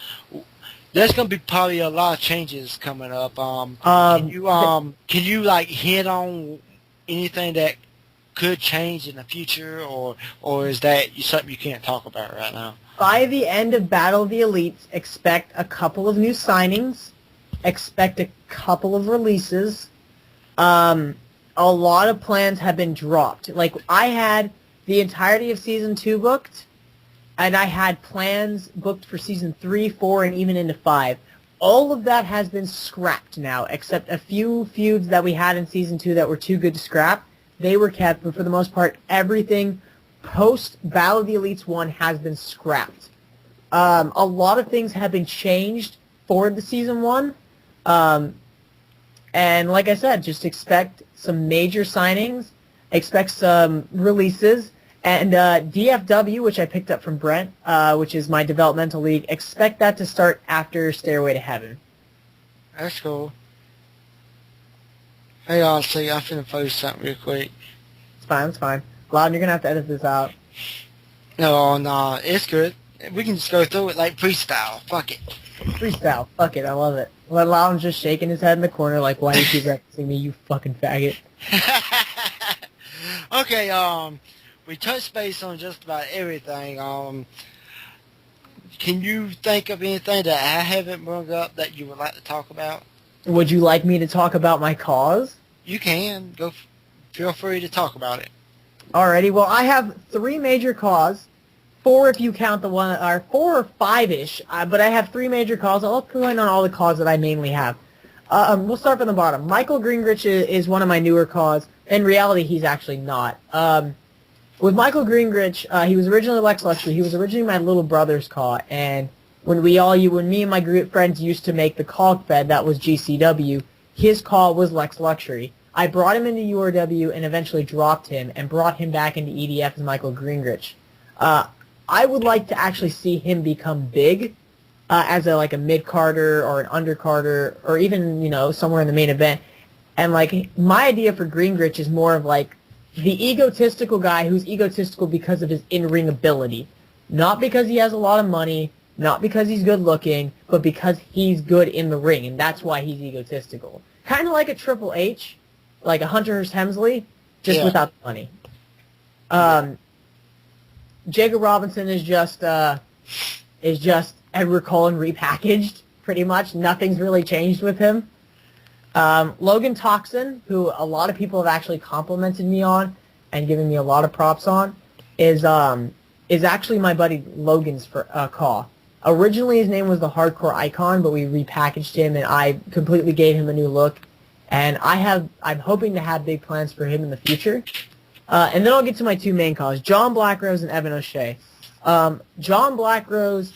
there's going to be probably a lot of changes coming up. Can you like hint on anything that could change in the future, or is that something you can't talk about right now? By the end of Battle of the Elites, expect a couple of new signings, expect a couple of releases, A lot of plans have been dropped. Like, I had the entirety of Season 2 booked, and I had plans booked for Season 3, 4, and even into 5. All of that has been scrapped now, except a few feuds that we had in Season 2 that were too good to scrap. They were kept, but for the most part, everything post Battle of the Elites 1 has been scrapped. A lot of things have been changed for the Season 1. And like I said, just expect some major signings, expect some releases, and DFW, which I picked up from Brent, which is my developmental league, expect that to start after Stairway to Heaven. That's cool. Hey, honestly, I'm finna post something real quick. It's fine, it's fine. Loudon, you're going to have to edit this out. No, it's good. We can just go through it like freestyle. Fuck it. Freestyle. Fuck it, I love it. Loudon's just shaking his head in the corner like, why do you keep referencing me, you fucking faggot? Okay, we touched base on just about everything. Can you think of anything that I haven't brought up that you would like to talk about? Would you like me to talk about my cause? You can. Feel free to talk about it. Alrighty, well, I have 3 major cause. 4 if you count the one, or 4 or 5-ish, but I have 3 major calls. I'll point on all the calls that I mainly have. We'll start from the bottom. Michael Greenrich is one of my newer calls. In reality, he's actually not. With Michael Greenrich, he was originally Lex Luxury. He was originally my little brother's call, and when me and my group friends used to make the call fed, that was GCW, his call was Lex Luxury. I brought him into URW and eventually dropped him and brought him back into EDF as Michael Greenrich. I would like to actually see him become big as a mid-carder or an undercarder or even, somewhere in the main event. And, my idea for Greenrich is more of, the egotistical guy who's egotistical because of his in-ring ability. Not because he has a lot of money, not because he's good-looking, but because he's good in the ring, and that's why he's egotistical. Kind of like a Triple H, like a Hunter Hearst Helmsley, just without the money. Jacob Robinson is just Edward Cullen repackaged, pretty much. Nothing's really changed with him. Logan Toxin, who a lot of people have actually complimented me on and given me a lot of props on, is actually my buddy Logan's call. Originally his name was the Hardcore Icon, but we repackaged him and I completely gave him a new look. And I'm hoping to have big plans for him in the future. And then I'll get to my 2 main calls, John Blackrose and Evan O'Shea. John Blackrose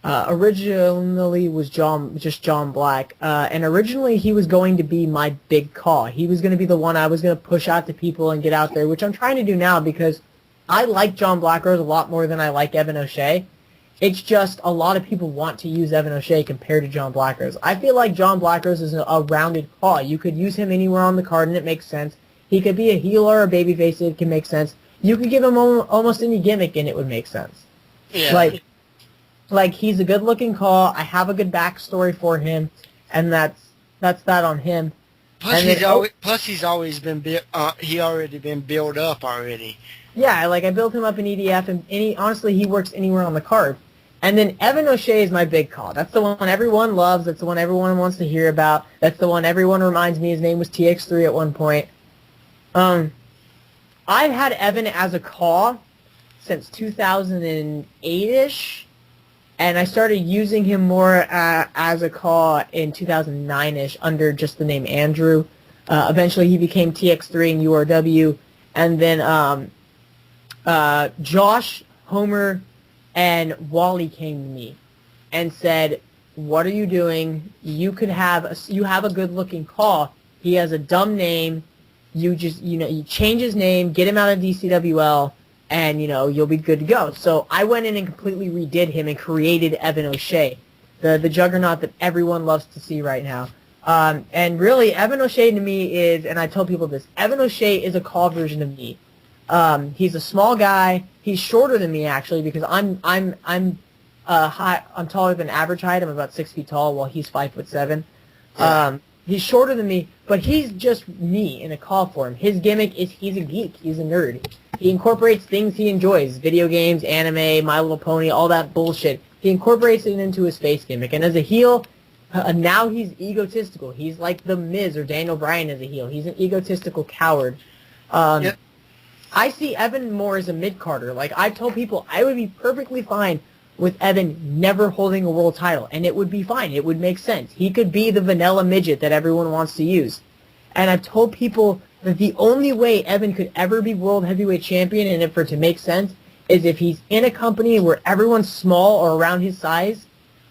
originally was just John Black, and originally he was going to be my big call. He was going to be the one I was going to push out to people and get out there, which I'm trying to do now because I like John Blackrose a lot more than I like Evan O'Shea. It's just a lot of people want to use Evan O'Shea compared to John Blackrose. I feel like John Blackrose is a rounded call. You could use him anywhere on the card and it makes sense. He could be a heel or a babyface, it can make sense. You could give him almost any gimmick and it would make sense. Yeah. Like he's a good-looking call. I have a good backstory for him, and that's that on him. Plus, he's always been he already been built up already. Yeah, I built him up in EDF, and honestly, he works anywhere on the card. And then Evan O'Shea is my big call. That's the one everyone loves. That's the one everyone wants to hear about. That's the one everyone reminds me his name was TX3 at one point. I've had Evan as a call since 2008-ish. And I started using him more as a call in 2009-ish under just the name Andrew. Eventually he became TX3 in URW. And then Josh, Homer, and Wally came to me and said, what are you doing? You have a good-looking call. He has a dumb name. You just, you change his name, get him out of DCWL, and, you'll be good to go. So I went in and completely redid him and created Evan O'Shea, the juggernaut that everyone loves to see right now. And really, Evan O'Shea to me is, and I tell people this, Evan O'Shea is a call version of me. He's a small guy. He's shorter than me, actually, because I'm taller than average height. I'm about 6 feet tall, while he's 5'7". He's shorter than me, but he's just me in a call form. His gimmick is he's a geek. He's a nerd. He incorporates things he enjoys, video games, anime, My Little Pony, all that bullshit. He incorporates it into his face gimmick. And as a heel, Now he's egotistical. He's like the Miz or Daniel Bryan as a heel. He's an egotistical coward. Yep. I see Evan more as a mid-carder. Like, I've told people I would be perfectly fine with Evan never holding a world title, and it would be fine. It would make sense. He could be the vanilla midget that everyone wants to use. And I've told people that the only way Evan could ever be world heavyweight champion, and for it to make sense, is if he's in a company where everyone's small or around his size,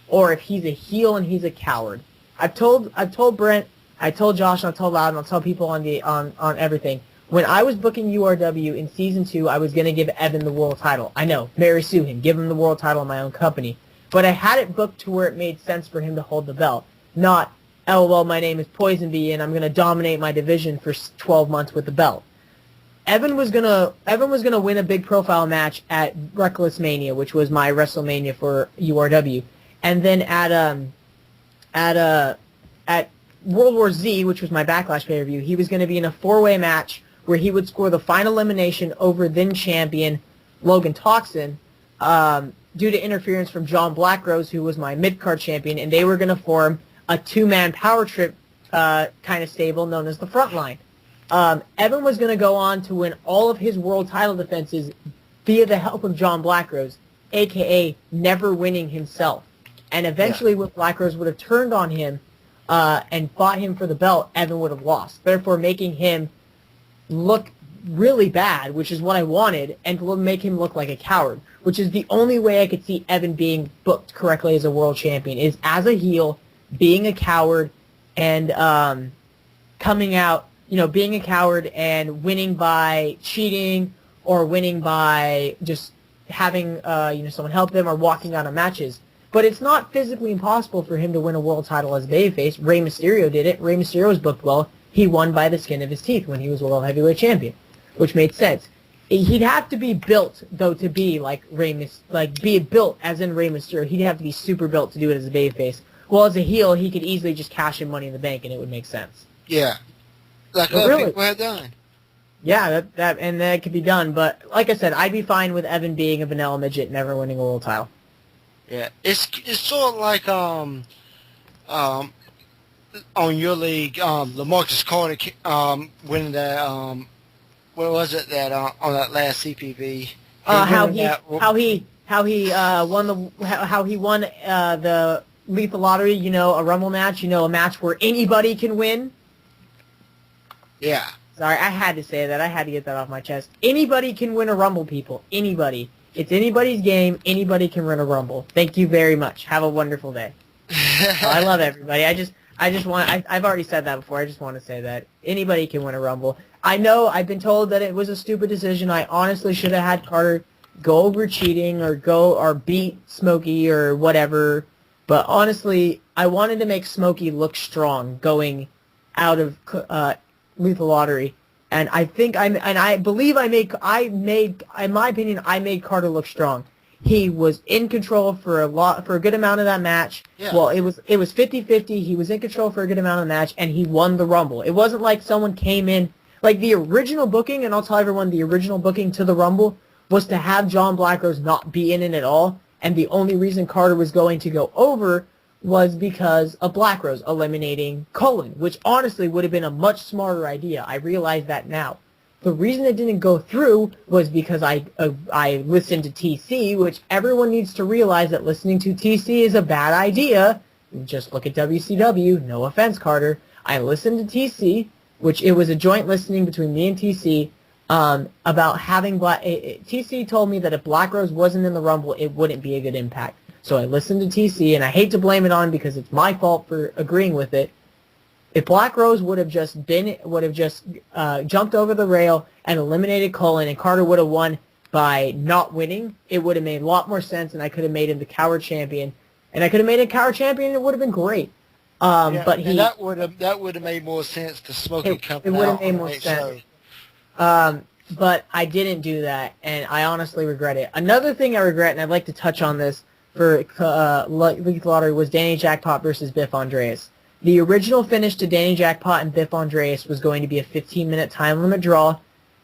or if he's a heel and he's a coward. I've told Brent, I told Josh, and I've told Loud, and I'll tell people on everything. When I was booking URW in Season 2, I was going to give Evan the world title. I know, Mary Sue him, give him the world title in my own company. But I had it booked to where it made sense for him to hold the belt. Not, oh, well, my name is Poison Bee, and I'm going to dominate my division for 12 months with the belt. Evan was gonna win a big profile match at Reckless Mania, which was my WrestleMania for URW. And then at World War Z, which was my Backlash pay-per-view, he was going to be in a 4-way match where he would score the final elimination over then champion Logan Toxin due to interference from John Blackrose, who was my mid-card champion, and they were going to form a 2-man power trip kind of stable known as the Frontline. Evan was going to go on to win all of his world title defenses via the help of John Blackrose, a.k.a. never winning himself. And eventually, when Blackrose would have turned on him and fought him for the belt, Evan would have lost, therefore making him look really bad, which is what I wanted, and to make him look like a coward, which is the only way I could see Evan being booked correctly as a world champion, is as a heel, being a coward, and coming out, being a coward and winning by cheating or winning by just having, someone help them or walking out of matches. But it's not physically impossible for him to win a world title as a babyface. Rey Mysterio did it. Rey Mysterio was booked well. He won by the skin of his teeth when he was world heavyweight champion, which made sense. He'd have to be built, though, to be like be built as in Rey Mysterio. He'd have to be super built to do it as a babyface. Well, as a heel, he could easily just cash in Money in the Bank, and it would make sense. Yeah, like other people have done. Yeah, that could be done. But like I said, I'd be fine with Evan being a vanilla midget, never winning a world title. Yeah, it's sort of like on your league, LaMarcus Carter winning that what was it that on that last CPV? How he won the Lethal Lottery, a Rumble match, a match where anybody can win. Yeah. Sorry, I had to say that. I had to get that off my chest. Anybody can win a Rumble, people. Anybody. It's anybody's game. Anybody can win a Rumble. Thank you very much. Have a wonderful day. I love everybody. I've already said that before. I just want to say that. Anybody can win a Rumble. I know I've been told that it was a stupid decision. I honestly should have had Carter go over cheating or beat Smokey or whatever. But honestly, I wanted to make Smokey look strong going out of Lethal Lottery. And I think I believe I made, in my opinion, I made Carter look strong. He was in control for a good amount of that match. Yeah. Well, it was 50-50. He was in control for a good amount of the match, and he won the Rumble. It wasn't like someone came in, like the original booking, and I'll tell everyone the original booking to the Rumble was to have John Blackrose not be in it at all, and the only reason Carter was going to go over was because of Blackrose eliminating Cullen, which honestly would have been a much smarter idea. I realize that now. The reason it didn't go through was because I listened to TC, which everyone needs to realize that listening to TC is a bad idea. Just look at WCW. No offense, Carter. I listened to TC, which it was a joint listening between me and TC about having TC told me that if Blackrose wasn't in the Rumble, it wouldn't be a good Impact. So I listened to TC, and I hate to blame it on him because it's my fault for agreeing with it. If Blackrose would have just jumped over the rail and eliminated Cullen, and Carter would have won by not winning, it would have made a lot more sense, and I could have made him the Coward Champion. And I could have made him Coward Champion, and it would have been great. But that would have made more sense to Smokey coming out. It would have made more sense. But I didn't do that, and I honestly regret it. Another thing I regret, and I'd like to touch on this for Lethal Lottery, was Danny Jackpot versus Biff Andreas. The original finish to Danny Jackpot and Biff Andreas was going to be a 15-minute time limit draw,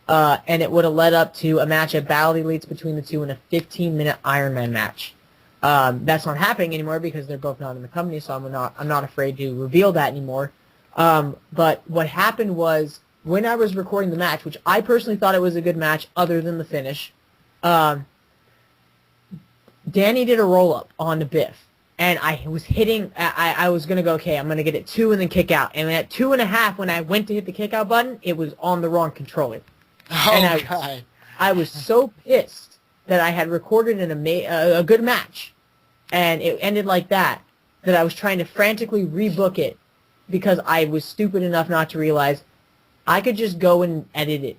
and it would have led up to a match at Battle of the Elites between the two in a 15-minute Iron Man match. That's not happening anymore because they're both not in the company, so I'm not afraid to reveal that anymore. But what happened was when I was recording the match, which I personally thought it was a good match other than the finish, Danny did a roll-up on the Biff. And I was hitting, I was going to go, okay, I'm going to get it 2 and then kick out. And at 2.5, when I went to hit the kick out button, it was on the wrong controller. Oh, God. I was so pissed that I had recorded a good match, and it ended like that I was trying to frantically rebook it because I was stupid enough not to realize I could just go and edit it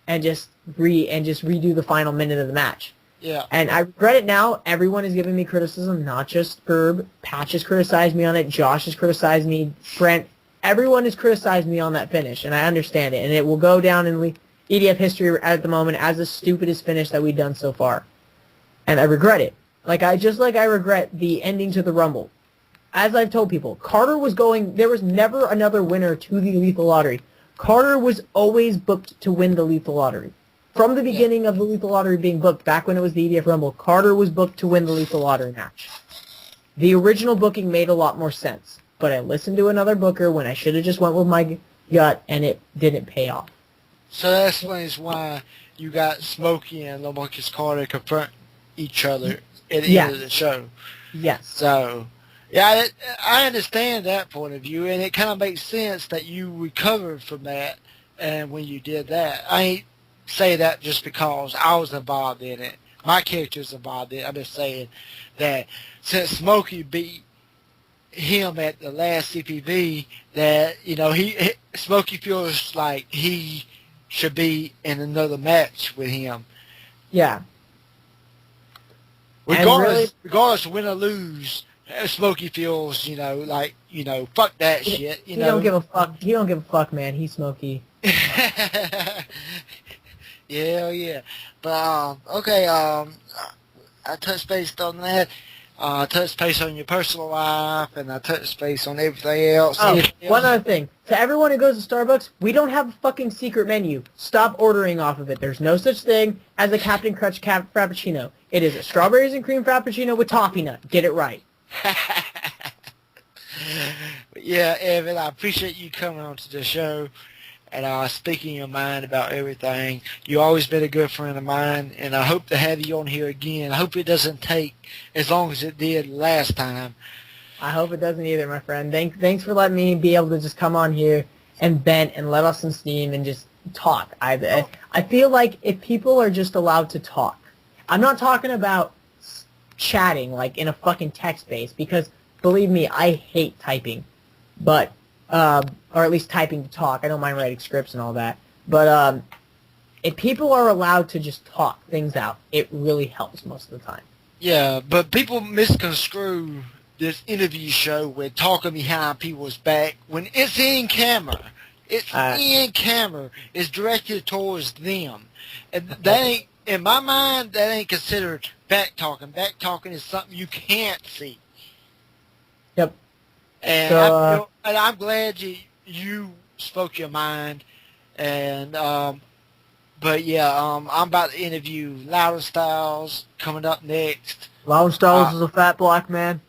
and just redo the final minute of the match. Yeah. And I regret it now. Everyone is giving me criticism, not just Herb. Patch has criticized me on it. Josh has criticized me. Brent. Everyone has criticized me on that finish, and I understand it. And it will go down in EDF history at the moment as the stupidest finish that we've done so far. And I regret it. Just like I regret the ending to the Rumble. As I've told people, Carter was going... There was never another winner to the Lethal Lottery. Carter was always booked to win the Lethal Lottery. From the beginning of the Lethal Lottery being booked, back when it was the EDF Rumble, Carter was booked to win the Lethal Lottery match. The original booking made a lot more sense, but I listened to another booker when I should have just went with my gut, and it didn't pay off. So that explains why you got Smokey and LaMarcus Carter confront each other at the end of the show. Yes. So, yeah, I understand that point of view, and it kind of makes sense that you recovered from that, and when you did that. I ain't say that just because I was involved in it. My character's involved in it. I'm just saying that since Smokey beat him at the last CPV, that, Smokey feels like he should be in another match with him. Yeah. Regardless of win or lose, Smokey feels, fuck that shit. He don't give a fuck. He don't give a fuck, man. He's Smokey. Yeah. But, okay, I touched base on that. Touched base on your personal life, and I touched base on everything else. Oh, one other thing. To everyone who goes to Starbucks, we don't have a fucking secret menu. Stop ordering off of it. There's no such thing as a Captain Crunch Frappuccino. It is a strawberries and cream Frappuccino with toffee nut. Get it right. Yeah, Evan, I appreciate you coming on to the show and speaking your mind about everything. You've always been a good friend of mine, and I hope to have you on here again. I hope it doesn't take as long as it did last time. I hope it doesn't either, my friend. Thanks for letting me be able to just come on here and vent and let off some steam and just talk. I feel like if people are just allowed to talk, I'm not talking about chatting like in a fucking text base, because believe me, I hate typing, but or at least typing to talk. I don't mind writing scripts and all that, but if people are allowed to just talk things out, it really helps most of the time. Yeah, but people misconstrue this interview show with talking behind people's back when it's in camera. It's in camera. It's directed towards them. And that ain't, in my mind, that ain't considered back talking. Back talking is something you can't see. Yep. And, So, I'm glad you spoke your mind. And but yeah, I'm about to interview Louder Styles coming up next. Loud Styles is a fat black man.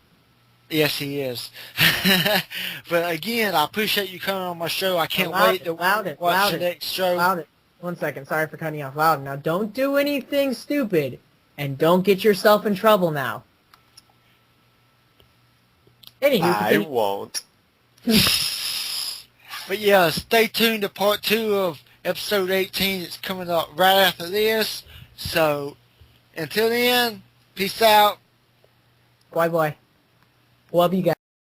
Yes, he is. But again, I appreciate you coming on my show. I can't wait to watch the next show. Loud it. 1 second. Sorry for cutting you off. Loud. Now, don't do anything stupid, and don't get yourself in trouble now. Anywho, I won't. But yeah, stay tuned to part 2 of episode 18. It's coming up right after this. So, until then, peace out. Bye-bye. Love you guys.